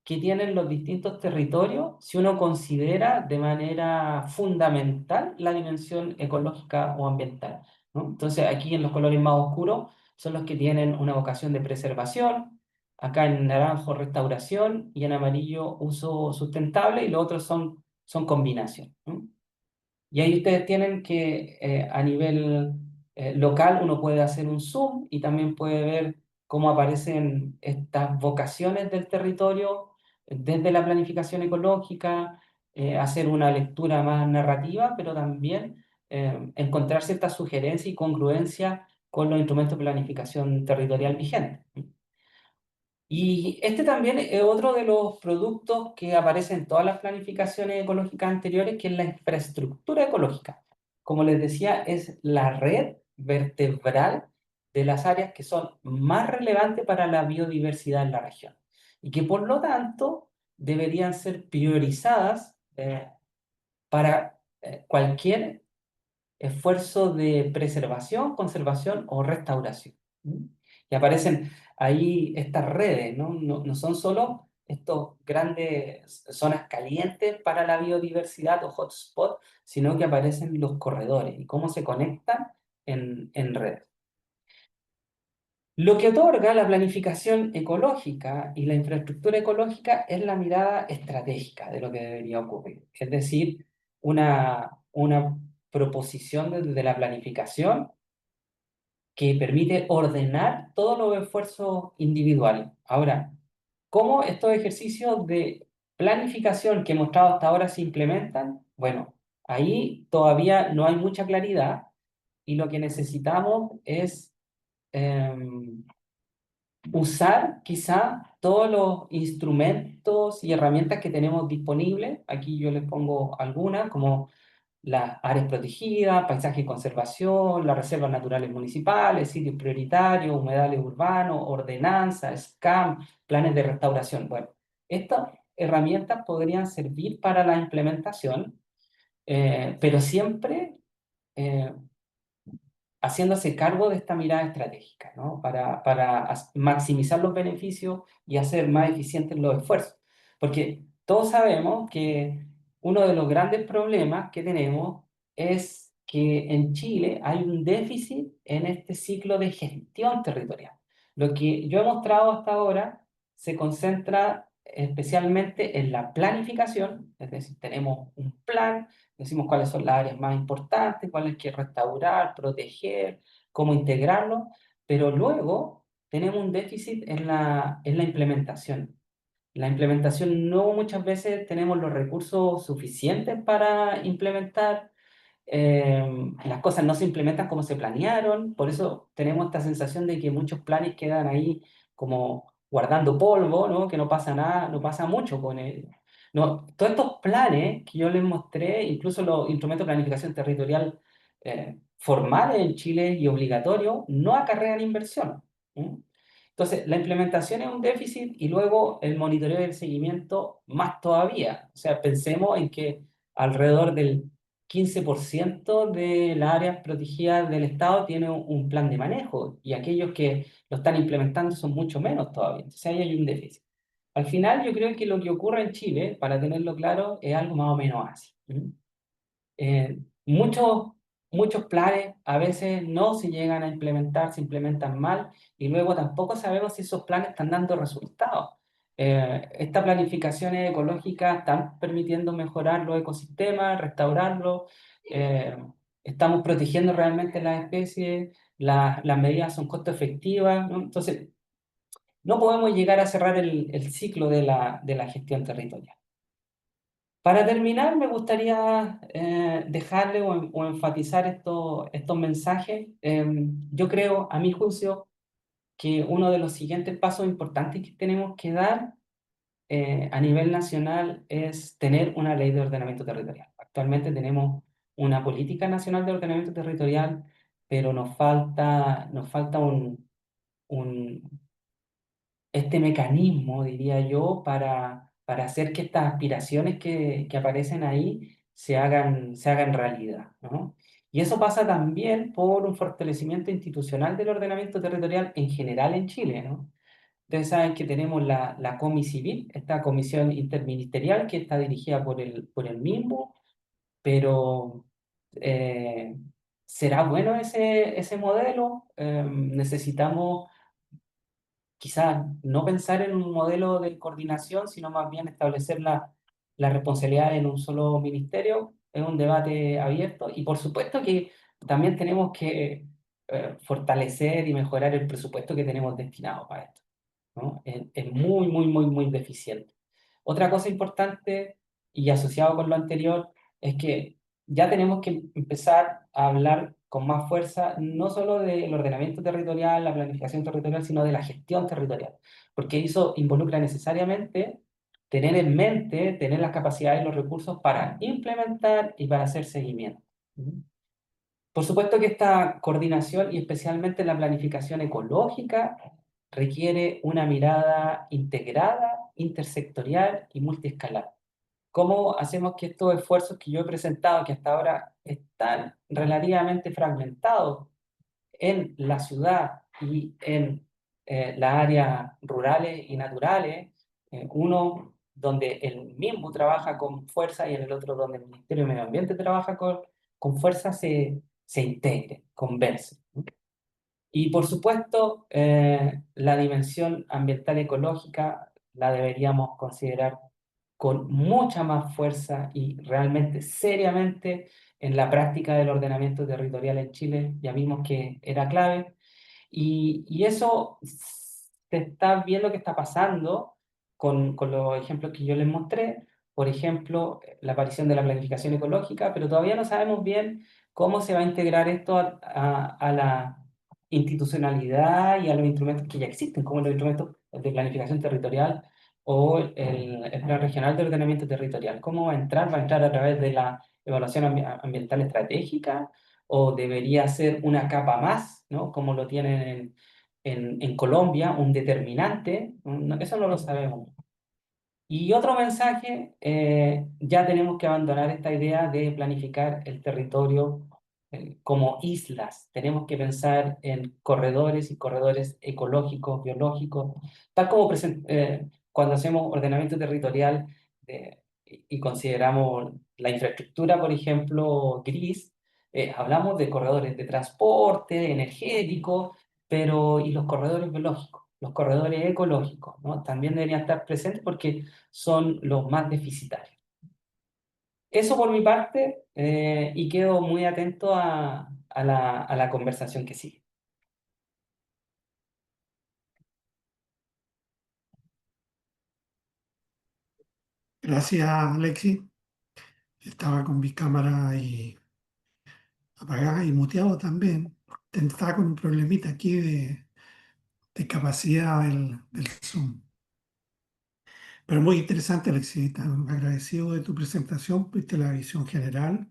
que tienen los distintos territorios si uno considera de manera fundamental la dimensión ecológica o ambiental, ¿no? Entonces, aquí en los colores más oscuros son los que tienen una vocación de preservación, acá en naranjo restauración y en amarillo uso sustentable, y los otros son combinación, ¿no? Y ahí ustedes tienen que a nivel local uno puede hacer un zoom y también puede ver cómo aparecen estas vocaciones del territorio desde la planificación ecológica, hacer una lectura más narrativa, pero también encontrar ciertas sugerencias y congruencia con los instrumentos de planificación territorial vigentes. Y este también es otro de los productos que aparece en todas las planificaciones ecológicas anteriores, que es la infraestructura ecológica. Como les decía, es la red vertebral de las áreas que son más relevantes para la biodiversidad en la región y que por lo tanto deberían ser priorizadas para cualquier esfuerzo de preservación, conservación o restauración. ¿Mm? Y aparecen ahí estas redes, ¿no? No son solo estos grandes zonas calientes para la biodiversidad o hotspots, sino que aparecen los corredores y cómo se conectan en redes. Lo que otorga la planificación ecológica y la infraestructura ecológica es la mirada estratégica de lo que debería ocurrir. Es decir, una proposición desde la planificación que permite ordenar todos los esfuerzos individuales. Ahora, ¿cómo estos ejercicios de planificación que he mostrado hasta ahora se implementan? Bueno, ahí todavía no hay mucha claridad y lo que necesitamos es usar quizá todos los instrumentos y herramientas que tenemos disponibles. Aquí yo les pongo algunas, como las áreas protegidas, paisaje y conservación, las reservas naturales municipales, sitios prioritarios, humedales urbanos, ordenanza, SCAM, planes de restauración. Bueno, estas herramientas podrían servir para la implementación, pero siempre eh, haciéndose cargo de esta mirada estratégica, ¿no? Para maximizar los beneficios y hacer más eficientes los esfuerzos. Porque todos sabemos que uno de los grandes problemas que tenemos es que en Chile hay un déficit en este ciclo de gestión territorial. Lo que yo he mostrado hasta ahora se concentra especialmente en la planificación, es decir, tenemos un plan, decimos cuáles son las áreas más importantes, cuáles hay que restaurar, proteger, cómo integrarlo, pero luego tenemos un déficit en la implementación. La implementación no muchas veces tenemos los recursos suficientes para implementar, las cosas no se implementan como se planearon, por eso tenemos esta sensación de que muchos planes quedan ahí como guardando polvo, ¿no? Que no pasa nada, no pasa mucho con él. No, todos estos planes que yo les mostré, incluso los instrumentos de planificación territorial formales en Chile y obligatorios, no acarrean inversión. ¿Mm? Entonces, la implementación es un déficit y luego el monitoreo y el seguimiento más todavía. O sea, pensemos en que alrededor del 15% de las áreas protegidas del Estado tiene un plan de manejo y aquellos que lo están implementando son mucho menos todavía. Entonces ahí hay un déficit. Al final yo creo que lo que ocurre en Chile, para tenerlo claro, es algo más o menos así. ¿Mm? Eh, muchos, muchos planes a veces no se llegan a implementar, se implementan mal y luego tampoco sabemos si esos planes están dando resultados. Estas planificaciones ecológicas están permitiendo mejorar los ecosistemas, restaurarlos, eh, estamos protegiendo realmente las especies, las medidas son costo efectivas, ¿no? Entonces, no podemos llegar a cerrar el ciclo de la gestión territorial. Para terminar, me gustaría dejarle o enfatizar estos mensajes. Yo creo, a mi juicio, que uno de los siguientes pasos importantes que tenemos que dar a nivel nacional es tener una ley de ordenamiento territorial. Actualmente tenemos una política nacional de ordenamiento territorial, pero nos falta un, este mecanismo, diría yo, para hacer que estas aspiraciones que aparecen ahí se hagan realidad, ¿no? Y eso pasa también por un fortalecimiento institucional del ordenamiento territorial en general en Chile, ¿no? Ustedes saben que tenemos la Civil, esta comisión interministerial que está dirigida por el MIMBU, pero eh, ¿será bueno ese modelo? Necesitamos quizás no pensar en un modelo de coordinación, sino más bien establecer la responsabilidad en un solo ministerio. Es un debate abierto y por supuesto que también tenemos que fortalecer y mejorar el presupuesto que tenemos destinado para esto, ¿no? Es muy, muy, muy, muy deficiente. Otra cosa importante y asociado con lo anterior es que ya tenemos que empezar a hablar con más fuerza no solo del ordenamiento territorial, la planificación territorial, sino de la gestión territorial, porque eso involucra necesariamente tener en mente, tener las capacidades y los recursos para implementar y para hacer seguimiento. ¿Mm? Por supuesto que esta coordinación y especialmente la planificación ecológica requiere una mirada integrada, intersectorial y multiescalar. ¿Cómo hacemos que estos esfuerzos que yo he presentado, que hasta ahora están relativamente fragmentados en la ciudad y en las áreas rurales y naturales, uno donde el MIMBU trabaja con fuerza y en el otro donde el Ministerio de Medio Ambiente trabaja con fuerza, se integre, converse, ¿no? Y por supuesto, la dimensión ambiental y ecológica la deberíamos considerar con mucha más fuerza y realmente seriamente en la práctica del ordenamiento territorial en Chile. Ya vimos que era clave. Y eso se está viendo que está pasando con los ejemplos que yo les mostré. Por ejemplo, la aparición de la planificación ecológica, pero todavía no sabemos bien cómo se va a integrar esto a la institucionalidad y a los instrumentos que ya existen, como los instrumentos de planificación territorial o el Plan Regional de Ordenamiento Territorial. ¿Cómo va a entrar? ¿Va a entrar a través de la evaluación ambiental estratégica? ¿O debería ser una capa más, ¿no? Como lo tienen en Colombia, un determinante? Eso no lo sabemos. Y otro mensaje, ya tenemos que abandonar esta idea de planificar el territorio como islas. Tenemos que pensar en corredores y corredores ecológicos, biológicos, tal como cuando hacemos ordenamiento territorial y consideramos la infraestructura, por ejemplo, gris, hablamos de corredores de transporte, energético, pero ¿y los corredores biológicos? Los corredores ecológicos, ¿no? También deberían estar presentes porque son los más deficitarios. Eso por mi parte, y quedo muy atento a la conversación que sigue. Gracias, Alexis. Estaba con mi cámara apagada y muteado también. Estaba con un problemita aquí de capacidad del Zoom. Pero muy interesante, Alexis. Tan agradecido de tu presentación, viste la visión general.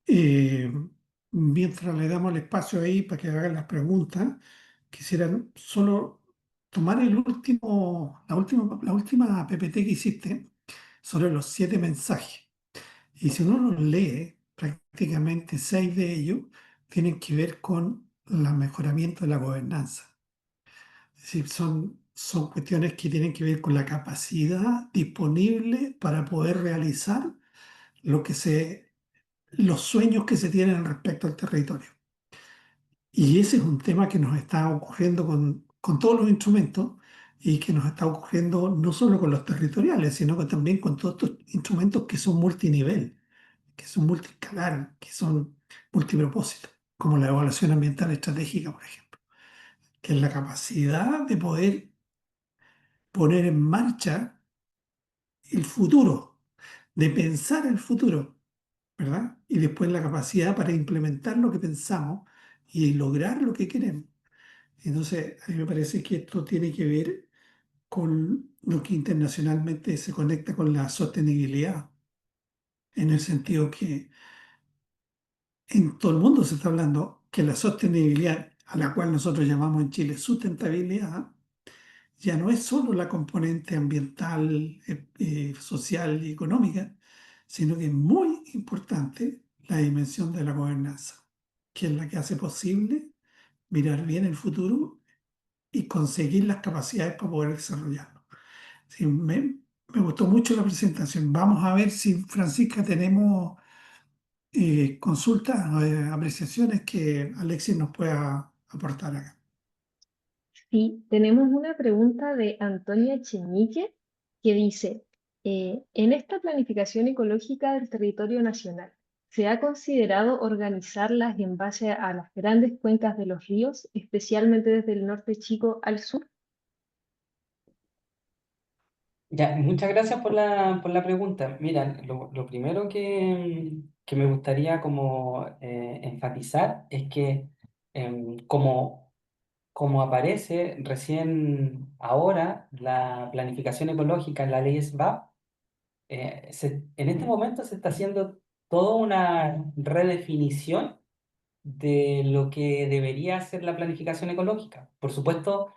Eh, Mientras le damos el espacio ahí para que hagan las preguntas, quisiera solo tomar la última PPT que hiciste sobre los 7 mensajes. Y si uno los lee, prácticamente 6 de ellos tienen que ver con el mejoramiento de la gobernanza. Es decir, son cuestiones que tienen que ver con la capacidad disponible para poder realizar lo que los sueños que se tienen respecto al territorio. Y ese es un tema que nos está ocurriendo con todos los instrumentos y que nos está ocurriendo no solo con los territoriales, sino que también con todos estos instrumentos que son multinivel, que son multiescalar, que son multipropósito, como la evaluación ambiental estratégica, por ejemplo, que es la capacidad de poder poner en marcha el futuro, de pensar el futuro, ¿verdad? Y después la capacidad para implementar lo que pensamos y lograr lo que queremos. Entonces, a mí me parece que esto tiene que ver con lo que internacionalmente se conecta con la sostenibilidad, en el sentido que en todo el mundo se está hablando que la sostenibilidad, a la cual nosotros llamamos en Chile sustentabilidad, ya no es solo la componente ambiental, social y económica, sino que es muy importante la dimensión de la gobernanza, que es la que hace posible mirar bien el futuro y conseguir las capacidades para poder desarrollarlo. Sí, me gustó mucho la presentación. Vamos a ver si, Francisca, tenemos consultas, apreciaciones que Alexis nos pueda aportar acá. Sí, tenemos una pregunta de Antonia Cheñique que dice, en esta planificación ecológica del territorio nacional, ¿se ha considerado organizarlas en base a las grandes cuencas de los ríos, especialmente desde el norte chico al sur? Ya, muchas gracias por la pregunta. Mira, lo primero que me gustaría como enfatizar es que como aparece recién ahora la planificación ecológica en la ley SBAP, en este momento se está haciendo toda una redefinición de lo que debería ser la planificación ecológica. Por supuesto,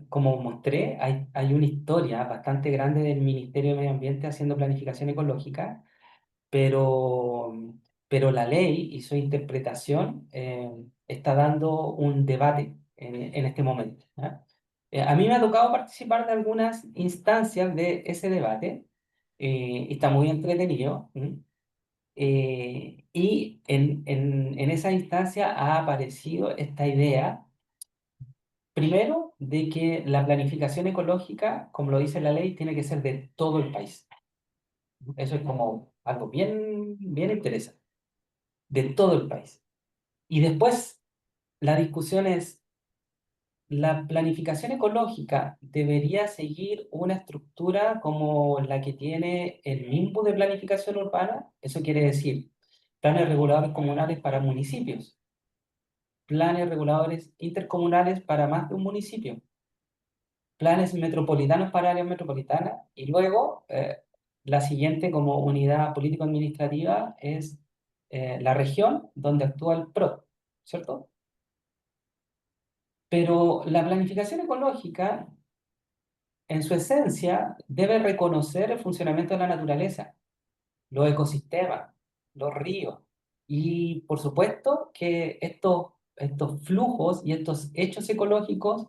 como mostré, hay una historia bastante grande del Ministerio de Medio Ambiente haciendo planificación ecológica, pero, pero la ley y su interpretación está dando un debate en este momento, ¿ya? A mí me ha tocado participar de algunas instancias de ese debate y está muy entretenido. ¿M? Y en esa instancia ha aparecido esta idea, primero, de que la planificación ecológica, como lo dice la ley, tiene que ser de todo el país. Eso es como algo bien interesante, de todo el país. Y después, la discusión es, ¿la planificación ecológica debería seguir una estructura como la que tiene el MIMBU de planificación urbana? Eso quiere decir, planes reguladores comunales para municipios, planes reguladores intercomunales para más de un municipio, planes metropolitanos para áreas metropolitanas y luego la siguiente como unidad político-administrativa es la región donde actúa el PROT, ¿cierto? Pero la planificación ecológica, en su esencia, debe reconocer el funcionamiento de la naturaleza, los ecosistemas, los ríos. Y por supuesto que estos flujos y estos hechos ecológicos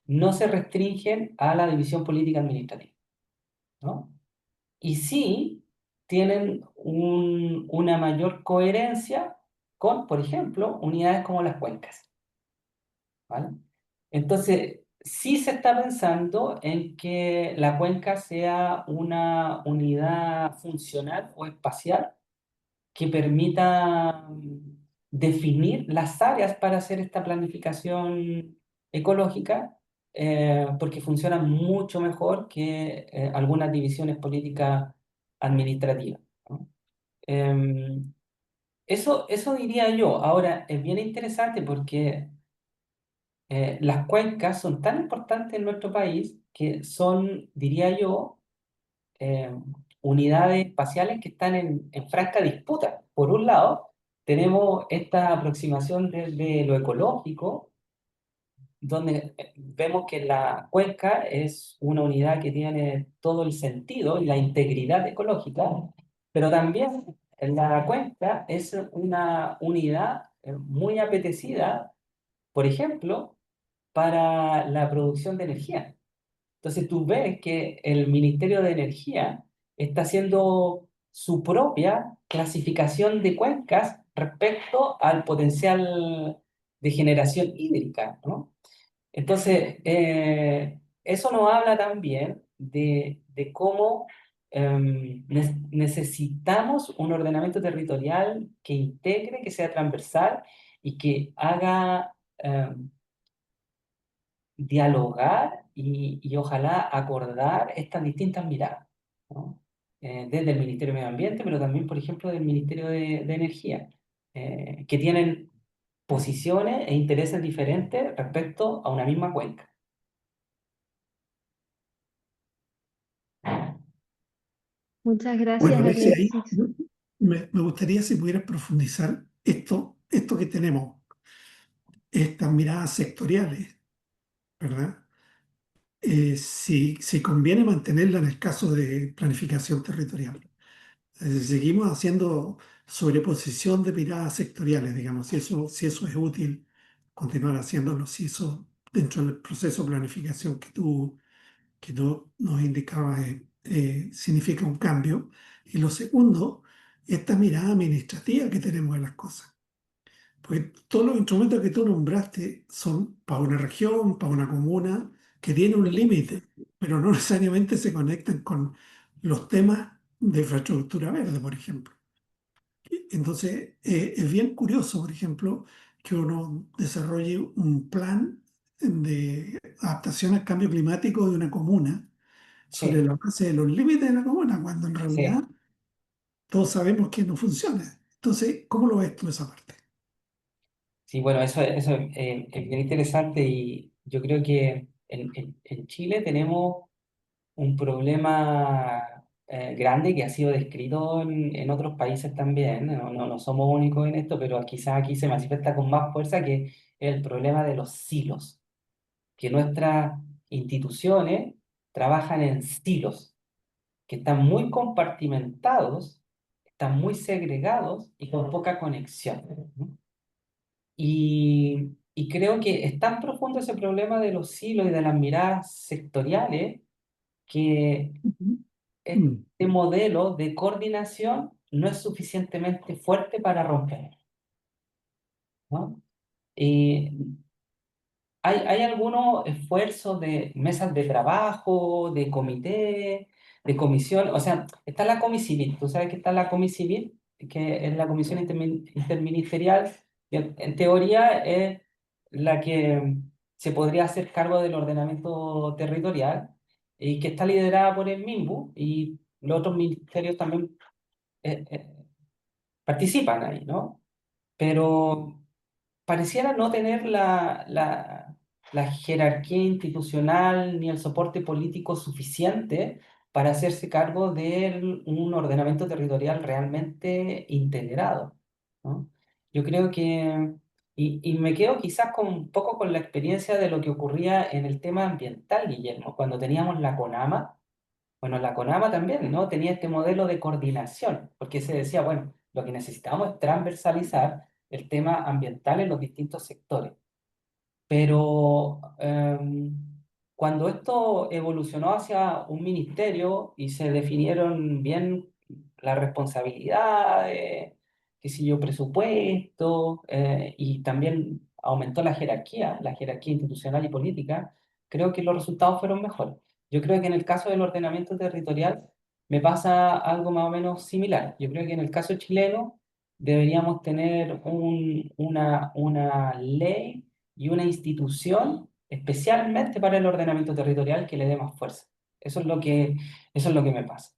no se restringen a la división política administrativa, ¿no? Y sí tienen una mayor coherencia con, por ejemplo, unidades como las cuencas, ¿vale? Entonces, sí se está pensando en que la cuenca sea una unidad funcional o espacial que permita definir las áreas para hacer esta planificación ecológica, porque funcionan mucho mejor que algunas divisiones políticas administrativas, ¿no? Em, eso diría yo. Ahora, es bien interesante porque las cuencas son tan importantes en nuestro país que son, diría yo, eh, unidades espaciales que están en franca disputa. Por un lado, tenemos esta aproximación desde lo ecológico, donde vemos que la cuenca es una unidad que tiene todo el sentido y la integridad ecológica, pero también la cuenca es una unidad muy apetecida, por ejemplo, para la producción de energía. Entonces tú ves que el Ministerio de Energía está haciendo su propia clasificación de cuencas respecto al potencial de generación hídrica, ¿no? Entonces, eso nos habla también de cómo necesitamos un ordenamiento territorial que integre, que sea transversal y que haga dialogar y ojalá acordar estas distintas miradas, ¿no? Desde el Ministerio de Medio Ambiente, pero también, por ejemplo, del Ministerio de Energía, que tienen posiciones e intereses diferentes respecto a una misma cuenca. Muchas Bueno, gracias, Alexia, ahí Alexis. me gustaría si pudieras profundizar esto que tenemos, estas miradas sectoriales, ¿verdad? Si conviene mantenerla en el caso de planificación territorial. Seguimos haciendo sobreposición de miradas sectoriales, digamos, si eso es útil, continuar haciéndolo, si eso dentro del proceso de planificación que tú nos indicabas significa un cambio. Y lo segundo, esta mirada administrativa que tenemos de las cosas. Pues todos los instrumentos que tú nombraste son para una región, para una comuna, que tiene un límite, pero no necesariamente se conectan con los temas de infraestructura verde, por ejemplo. Entonces, es bien curioso, por ejemplo, que uno desarrolle un plan de adaptación al cambio climático de una comuna sobre Sí, la base de los límites de la comuna, cuando en realidad sí. todos sabemos que no funciona. Entonces, ¿cómo lo ves tú esa parte? Sí, bueno, eso es bien interesante y yo creo que en Chile tenemos un problema grande que ha sido descrito en otros países también. No somos únicos en esto, pero quizás aquí se manifiesta con más fuerza que es el problema de los silos, que nuestras instituciones trabajan en silos, que están muy compartimentados, están muy segregados y con poca conexión, ¿no? Y creo que es tan profundo ese problema de los silos y de las miradas sectoriales que Ujú. Mm. este modelo de coordinación no es suficientemente fuerte para romper, ¿no? Y hay algunos esfuerzos de mesas de trabajo, de comité, de comisión, o sea, está la Comicivil, tú sabes que está la Comicivil, que es la Comisión Interministerial, que en teoría es la que se podría hacer cargo del ordenamiento territorial y que está liderada por el MIMBU y los otros ministerios también eh, eh, participan ahí, ¿no? Pero pareciera no tener la jerarquía institucional ni el soporte político suficiente para hacerse cargo de un ordenamiento territorial realmente integrado, ¿no? Yo creo que, y me quedo quizás con un poco con la experiencia de lo que ocurría en el tema ambiental, Guillermo, cuando teníamos la CONAMA. Bueno, la CONAMA también, ¿no? Tenía este modelo de coordinación, porque se decía, bueno, lo que necesitamos es transversalizar el tema ambiental en los distintos sectores. Pero cuando esto evolucionó hacia un ministerio y se definieron bien las responsabilidades, qué sé yo, presupuesto, y también aumentó la jerarquía institucional y política, creo que los resultados fueron mejores. Yo creo que en el caso del ordenamiento territorial me pasa algo más o menos similar. Yo creo que en el caso chileno deberíamos tener una ley y una institución especialmente para el ordenamiento territorial que le dé más fuerza. Eso es lo que me pasa.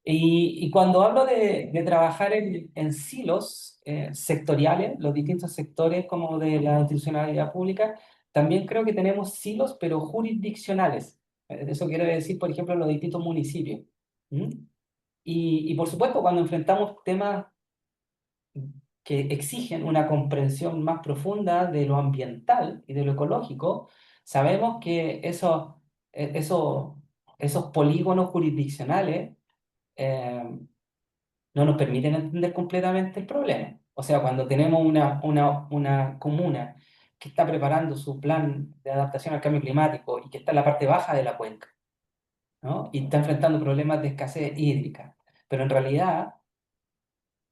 Y cuando hablo de trabajar en silos sectoriales, los distintos sectores como de la institucionalidad pública, también creo que tenemos silos, pero jurisdiccionales. Eso quiere decir, por ejemplo, los distintos municipios. ¿Mm? Y por supuesto, cuando enfrentamos temas que exigen una comprensión más profunda de lo ambiental y de lo ecológico, sabemos que esos polígonos jurisdiccionales eh, no nos permiten entender completamente el problema. O sea, cuando tenemos una comuna que está preparando su plan de adaptación al cambio climático y que está en la parte baja de la cuenca, ¿no? Y está enfrentando problemas de escasez hídrica, pero en realidad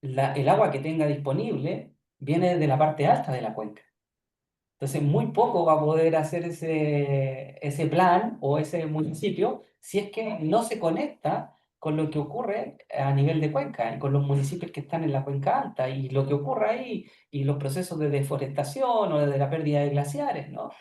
el agua que tenga disponible viene de la parte alta de la cuenca. Entonces, muy poco va a poder hacer ese plan o ese municipio si es que no se conecta con lo que ocurre a nivel de cuenca y con los municipios que están en la cuenca alta y lo que ocurre ahí y los procesos de deforestación o de la pérdida de glaciares, ¿no?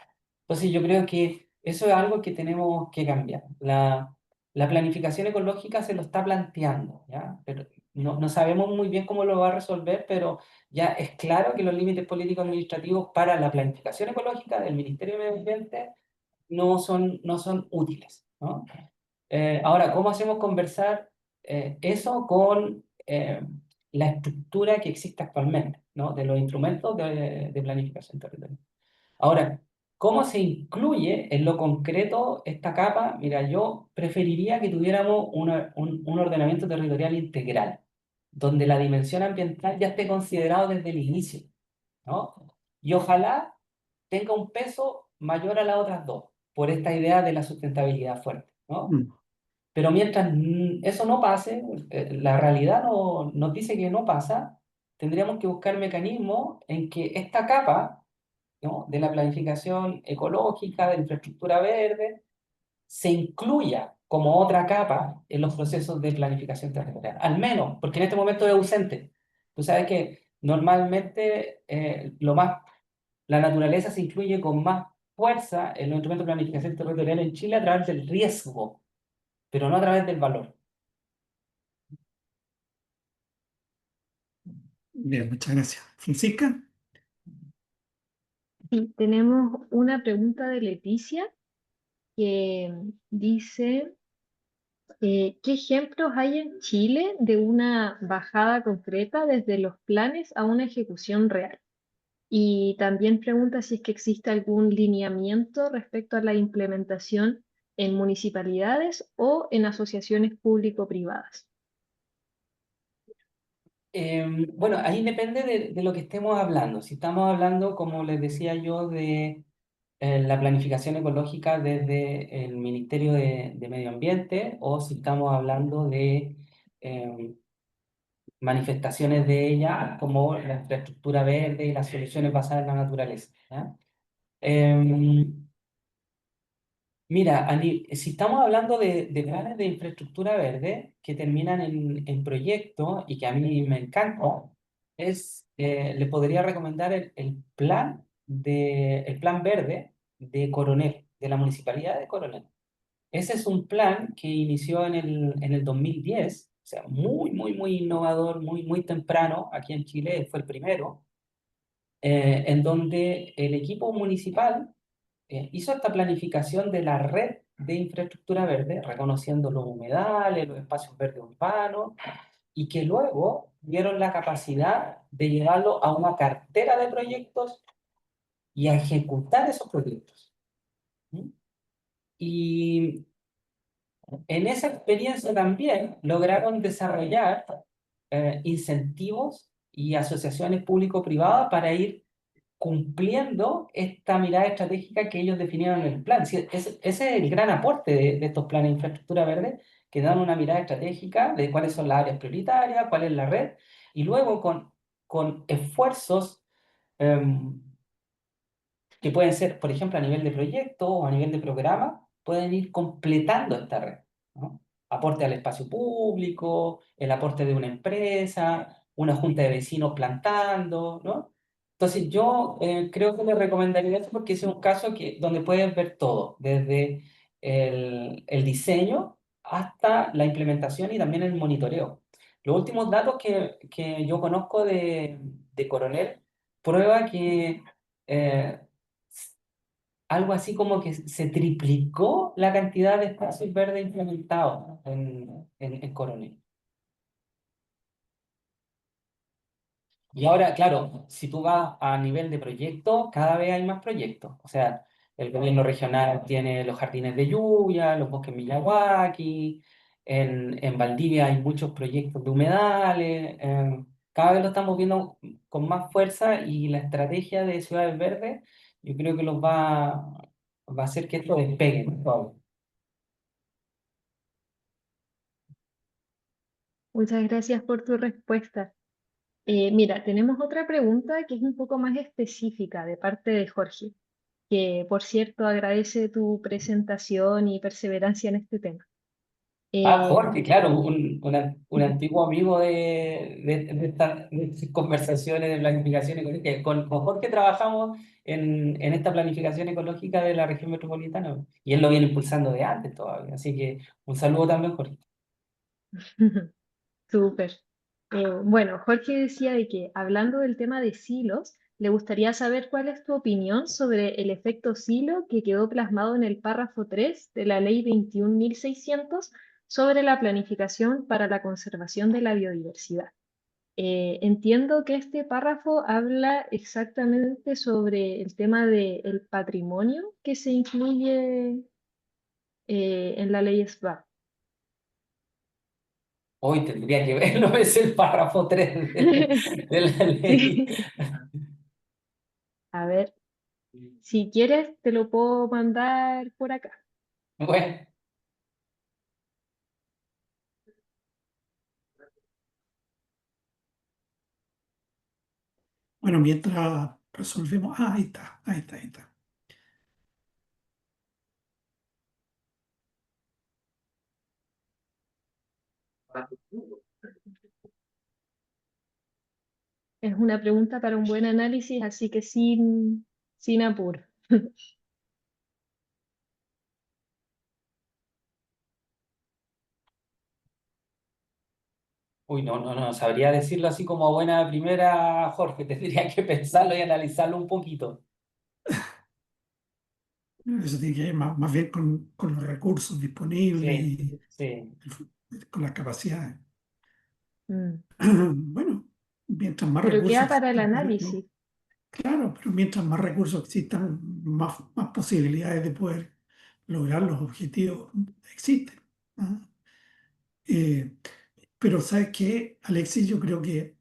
Entonces, yo creo que Eso es algo que tenemos que cambiar. La planificación ecológica se lo está planteando, ¿ya? Pero no sabemos muy bien cómo lo va a resolver, pero ya es claro que los límites políticos administrativos para la planificación ecológica del Ministerio de Medio Ambiente no son útiles, ¿no? Ahora, ¿cómo hacemos conversar eso con la estructura que existe actualmente, ¿no? De los instrumentos de planificación territorial? Ahora, ¿cómo se incluye en lo concreto esta capa? Mira, yo preferiría que tuviéramos un ordenamiento territorial integral, donde la dimensión ambiental ya esté considerado desde el inicio, ¿no? Y ojalá tenga un peso mayor a las otras dos, por esta idea de la sustentabilidad fuerte, ¿no? Mm. Pero mientras eso no pase, la realidad nos dice que no pasa, tendríamos que buscar mecanismos en que esta capa, ¿no? De la planificación ecológica, de la infraestructura verde, se incluya como otra capa en los procesos de planificación territorial. Al menos, porque en este momento es ausente. Tú sabes que normalmente la naturaleza se incluye con más fuerza en los instrumentos de planificación territorial en Chile a través del riesgo, pero no a través del valor. Bien, muchas gracias. Francisca. Sí, tenemos una pregunta de Leticia que dice, ¿qué ejemplos hay en Chile de una bajada concreta desde los planes a una ejecución real? Y también pregunta si es que existe algún lineamiento respecto a la implementación en municipalidades o en asociaciones público-privadas. Bueno, ahí depende de lo que estemos hablando. Si estamos hablando, como les decía yo, de la planificación ecológica desde el Ministerio de Medio Ambiente, o si estamos hablando de manifestaciones de ella, como la infraestructura verde y las soluciones basadas en la naturaleza, ¿ya? Em, Mira, si estamos hablando de planes de infraestructura verde que terminan en proyectos y que a mí me encanta, le podría recomendar el plan verde de Coronel, de la Municipalidad de Coronel. Ese es un plan que inició en el 2010, o sea, muy innovador, muy temprano, aquí en Chile fue el primero, en donde el equipo municipal hizo esta planificación de la red de infraestructura verde, reconociendo los humedales, los espacios verdes urbanos, y que luego dieron la capacidad de llevarlo a una cartera de proyectos y a ejecutar esos proyectos. ¿Mm? Y en esa experiencia también lograron desarrollar incentivos y asociaciones público-privadas para ir cumpliendo esta mirada estratégica que ellos definieron en el plan. Sí, ese es el gran aporte de estos planes de infraestructura verde, que dan una mirada estratégica de cuáles son las áreas prioritarias, cuál es la red, y luego con esfuerzos que pueden ser, por ejemplo, a nivel de proyecto o a nivel de programa, pueden ir completando esta red, ¿no? Aporte al espacio público, el aporte de una empresa, una junta de vecinos plantando, ¿no? Entonces yo creo que le recomendaría eso porque ese es un caso donde puedes ver todo, desde el diseño hasta la implementación y también el monitoreo. Los últimos datos que yo conozco de Coronel prueba que eh, algo así como que se triplicó la cantidad de espacios verdes implementados en Coronel. Y ahora, claro, si tú vas a nivel de proyecto, cada vez hay más proyectos. O sea, el gobierno regional tiene los jardines de lluvia, los bosques Miyawaki, en Valdivia hay muchos proyectos de humedales. Cada vez lo estamos viendo con más fuerza y la estrategia de ciudades verdes, yo creo que va a hacer que esto despegue, ¿no? Muchas gracias por tu respuesta. Mira, tenemos otra pregunta que es un poco más específica de parte de Jorge, que por cierto agradece tu presentación y perseverancia en este tema. Ah, Eh, Jorge, claro, un antiguo amigo de estas conversaciones de planificación ecológica. Con Jorge trabajamos en esta planificación ecológica de la región metropolitana y él lo viene impulsando de antes todavía. Así que un saludo también, Jorge. Súper. Bueno, Jorge decía de que hablando del tema de silos, le gustaría saber cuál es tu opinión sobre el efecto silo que quedó plasmado en el párrafo 3 de la Ley 21.600 sobre la planificación para la conservación de la biodiversidad. Entiendo que este párrafo habla exactamente sobre el tema del patrimonio que se incluye en la ley SBAP. Hoy tendría que verlo, es el párrafo 3 de la ley. Sí. A ver, si quieres, te lo puedo mandar por acá. Bueno, Bueno, mientras resolvemos, ahí está, ahí está, ahí está. Es una pregunta para un buen análisis, así que sin apuro. uy, no sabría decirlo así como a buena primera, Jorge. Tendría que pensarlo y analizarlo un poquito. Eso tiene que ver más bien con los recursos disponibles Sí, y sí, con las capacidades. Mm. Bueno, mientras más Pero recursos queda para el existan, análisis. claro, pero mientras más recursos existan, más posibilidades de poder lograr los objetivos existen. ¿Ah? Eh, pero ¿sabes qué, Alexis? Yo creo que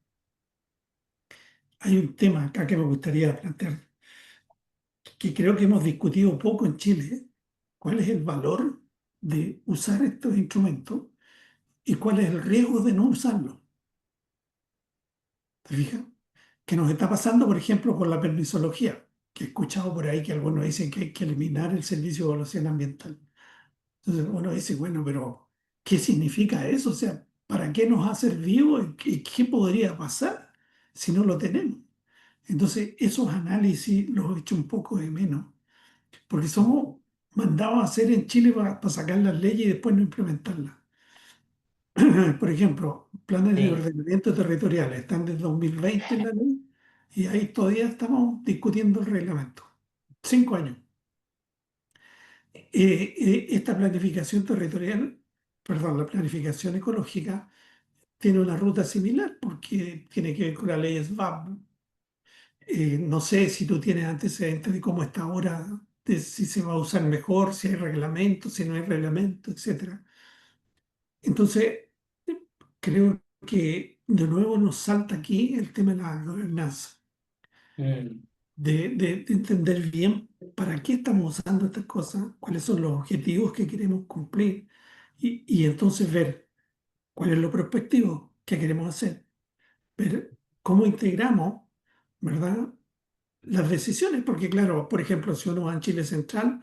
hay un tema acá que me gustaría plantear, que creo que hemos discutido poco en Chile. ¿Cuál es el valor de usar estos instrumentos y cuál es el riesgo de no usarlos? ¿Te fijas? Que nos está pasando, por ejemplo, con la permisología, que he escuchado por ahí que algunos dicen que hay que eliminar el servicio de evaluación ambiental. Entonces uno dice, bueno, pero ¿qué significa eso? O sea, ¿para qué nos ha servido y qué podría pasar si no lo tenemos? Entonces, esos análisis los he hecho un poco de menos, porque somos mandados a hacer en Chile para sacar las leyes y después no implementarlas. Por ejemplo, planes de sí, ordenamiento territorial están desde 2020 en la ley y ahí todavía estamos discutiendo el reglamento. 5 años. Esta planificación territorial, perdón, la planificación ecológica tiene una ruta similar porque tiene que ver con la ley SBAP. No sé si tú tienes antecedentes de cómo está ahora, de si se va a usar mejor, si hay reglamento, si no hay reglamento, etcétera. Entonces, creo que de nuevo nos salta aquí el tema de la gobernanza, mm, de entender bien para qué estamos usando estas cosas, cuáles son los objetivos que queremos cumplir y entonces ver cuál es lo prospectivo que queremos hacer, ver cómo integramos, ¿verdad? Las decisiones, porque claro, por ejemplo, si uno va en Chile Central,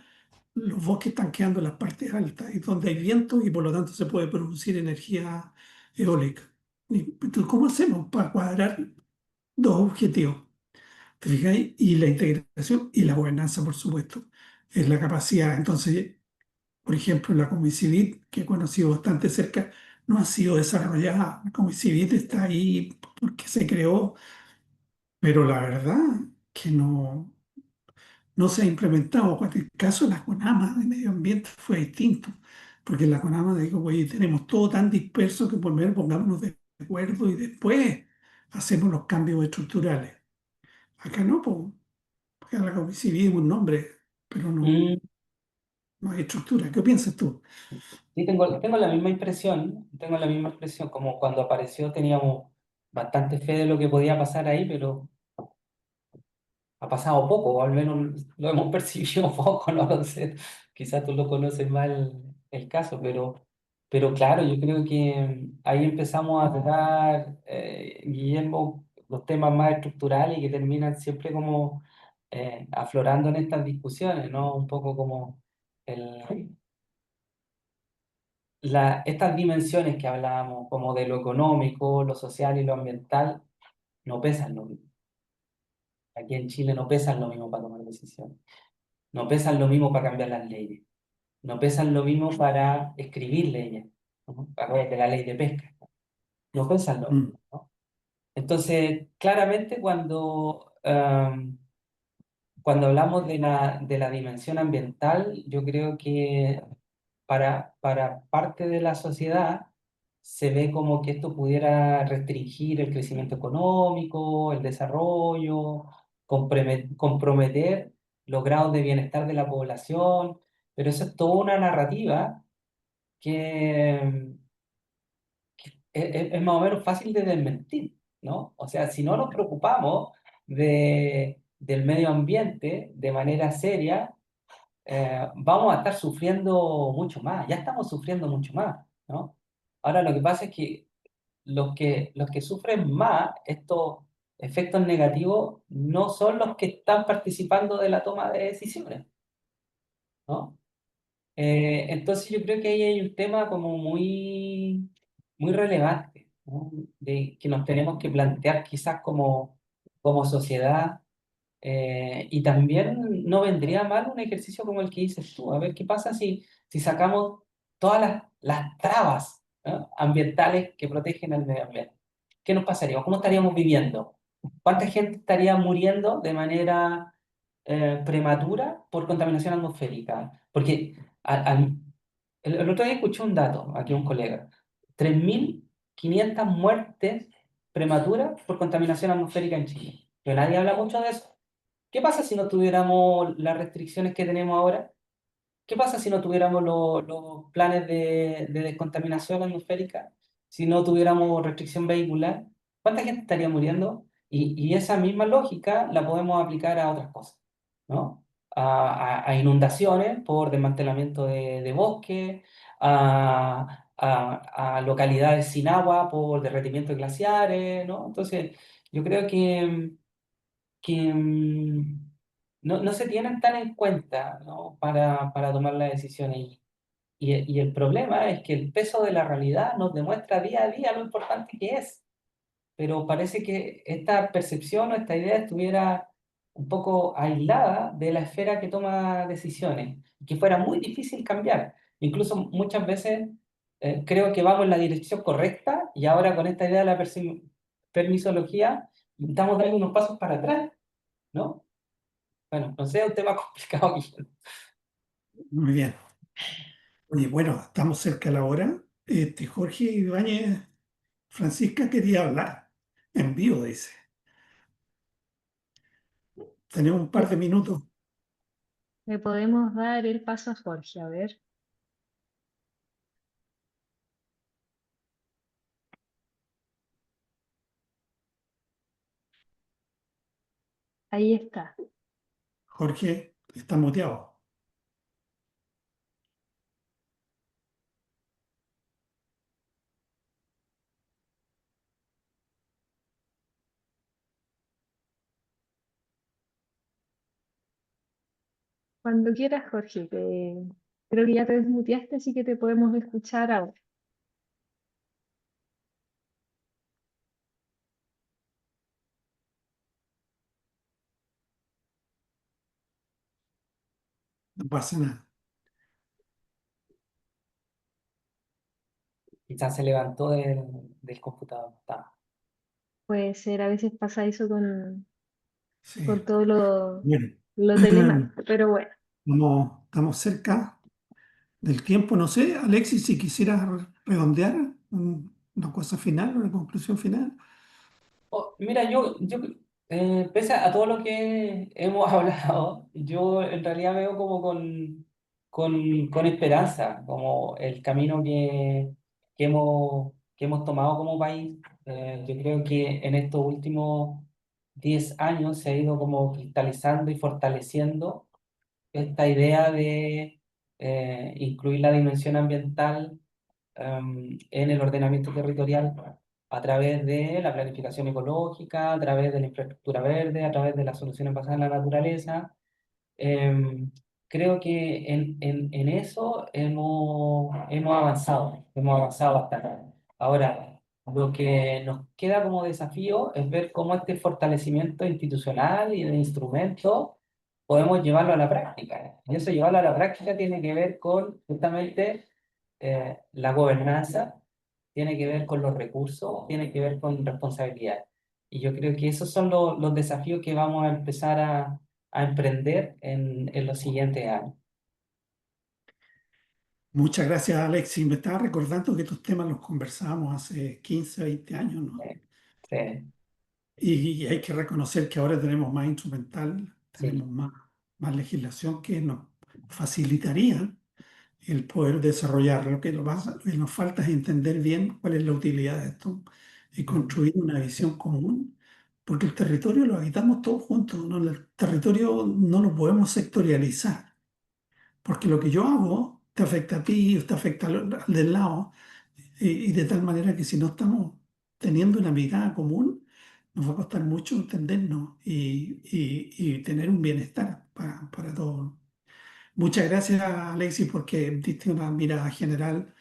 los bosques están quedando en las partes altas y donde hay viento y por lo tanto se puede producir energía eólica. Y, entonces, ¿cómo hacemos para cuadrar dos objetivos? ¿Te fijáis? Y la integración y la gobernanza, por supuesto, es la capacidad. Entonces, por ejemplo, la Comicivit, que he conocido bastante cerca, no ha sido desarrollada. La Comicivit está ahí porque se creó, pero la verdad que no se ha implementado. En el caso de la CONAMA de medio ambiente fue distinto, porque la CONAMA dijo, oye, tenemos todo tan disperso que primero pongámonos de acuerdo y después hacemos los cambios estructurales. Acá no, pues, acá la Comicivit es un nombre, pero mm. no hay estructura. ¿Qué piensas tú? Sí, tengo la misma impresión, como cuando apareció teníamos bastante fe de lo que podía pasar ahí, pero ha pasado poco, o al menos lo hemos percibido poco, no lo sé, quizás tú lo conoces mal el caso, pero claro, yo creo que ahí empezamos a tratar, Guillermo, los temas más estructurales y que terminan siempre como aflorando en estas discusiones, ¿no? Un poco como el, estas dimensiones que hablábamos, como de lo económico, lo social y lo ambiental, no pesan lo mismo. Aquí en Chile no pesan lo mismo para tomar decisiones, no pesan lo mismo para cambiar las leyes, no pesan lo mismo para escribir leyes, ¿no? Acuérdate de la ley de pesca, no pesan lo Mm, mismo, ¿no? Entonces, claramente cuando hablamos de la dimensión ambiental, yo creo que para parte de la sociedad se ve como que esto pudiera restringir el crecimiento económico, el desarrollo, comprometer los grados de bienestar de la población, pero eso es toda una narrativa que es más o menos fácil de desmentir, ¿no? O sea, si no nos preocupamos del medio ambiente de manera seria, vamos a estar sufriendo mucho más, ya estamos sufriendo mucho más, ¿no? Ahora lo que pasa es que los que sufren más estos efectos negativos no son los que están participando de la toma de decisiones, ¿no? Entonces yo creo que ahí hay un tema como muy relevante, ¿no? De que nos tenemos que plantear quizás como sociedad. Y también no vendría mal un ejercicio como el que dices tú. A ver qué pasa si sacamos todas las trabas, ¿no? ambientales que protegen al medio ambiente. ¿Qué nos pasaría? ¿Cómo estaríamos viviendo? ¿Cuánta gente estaría muriendo de manera prematura por contaminación atmosférica? Porque el otro día escuché un dato, aquí un colega, 3.500 muertes prematuras por contaminación atmosférica en Chile. Pero nadie habla mucho de eso. ¿Qué pasa si no tuviéramos las restricciones que tenemos ahora? ¿Qué pasa si no tuviéramos los planes de descontaminación atmosférica? Si no tuviéramos restricción vehicular, ¿cuánta gente estaría muriendo? Y esa misma lógica la podemos aplicar a otras cosas, ¿no? A inundaciones por desmantelamiento de bosques, a localidades sin agua por derretimiento de glaciares, ¿no? Entonces, yo creo que no se tienen tan en cuenta, ¿no? para tomar las decisiones. Y el problema es que el peso de la realidad nos demuestra día a día lo importante que es. Pero parece que esta percepción o esta idea estuviera un poco aislada de la esfera que toma decisiones, que fuera muy difícil cambiar. Incluso muchas veces creo que vamos en la dirección correcta y ahora con esta idea de la permisología estamos dando unos pasos para atrás, ¿no? Bueno, no sé, es un tema complicado, Guillermo. muy bien. Oye, bueno, estamos cerca de la hora. Jorge Ibáñez, Francisca quería hablar en vivo, dice. Tenemos un par de minutos. Le podemos dar el paso a Jorge, a ver, ahí está. Jorge, está muteado. Cuando quieras, Jorge, que creo que ya te desmuteaste, así que te podemos escuchar ahora. No pasa nada. Quizás se levantó del computador. Está. Puede ser, a veces pasa eso Sí. con todo Bueno, lo telemático, pero bueno, estamos cerca del tiempo. No sé, Alexis, si quisieras redondear una cosa final, una conclusión final. Oh, mira, pese a todo lo que hemos hablado, yo en realidad veo como con esperanza, como el camino que hemos tomado como país. Yo creo que en estos últimos 10 años se ha ido como cristalizando y fortaleciendo esta idea de incluir la dimensión ambiental en el ordenamiento territorial a través de la planificación ecológica, a través de la infraestructura verde, a través de las soluciones basadas en la naturaleza. em, creo que en eso hemos avanzado bastante. Ahora, lo que nos queda como desafío es ver cómo este fortalecimiento institucional y de instrumentos podemos llevarlo a la práctica. Y eso llevarlo a la práctica tiene que ver con justamente la gobernanza, tiene que ver con los recursos, tiene que ver con responsabilidad. Y yo creo que esos son los desafíos que vamos a empezar a emprender en los siguientes años. Muchas gracias, Alexis. Me estaba recordando que estos temas los conversábamos hace 15, 20 años, ¿no? Sí, Y hay que reconocer que ahora tenemos más instrumental, sí. tenemos más legislación que nos facilitaría el poder desarrollarlo. Lo que nos falta es entender bien cuál es la utilidad de esto y Mm, construir una visión común, porque el territorio lo habitamos todos juntos, ¿no? El territorio no lo podemos sectorializar, porque lo que yo hago te afecta a ti, te afecta al del lado, y de tal manera que si no estamos teniendo una mirada común, nos va a costar mucho entendernos y tener un bienestar para todos. Muchas gracias, Alexis, porque diste una mirada general.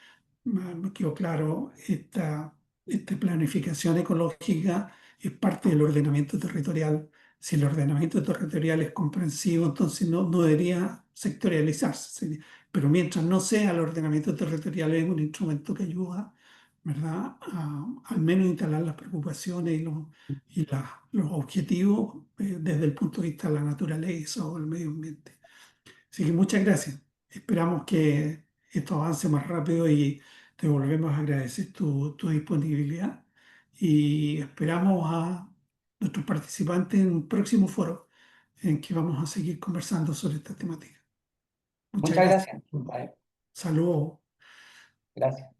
Me quedó claro, esta planificación ecológica es parte del ordenamiento territorial. Si el ordenamiento territorial es comprensivo, entonces no debería sectorializarse. Pero mientras no sea el ordenamiento territorial, es un instrumento que ayuda, ¿verdad?, al menos instalar las preocupaciones los objetivos desde el punto de vista de la naturaleza o el medio ambiente. Así que muchas gracias. Esperamos que esto avance más rápido y te volvemos a agradecer tu disponibilidad y esperamos a nuestros participantes en un próximo foro en que vamos a seguir conversando sobre esta temática. Muchas Muchas gracias. gracias. Vale, Saludos. gracias.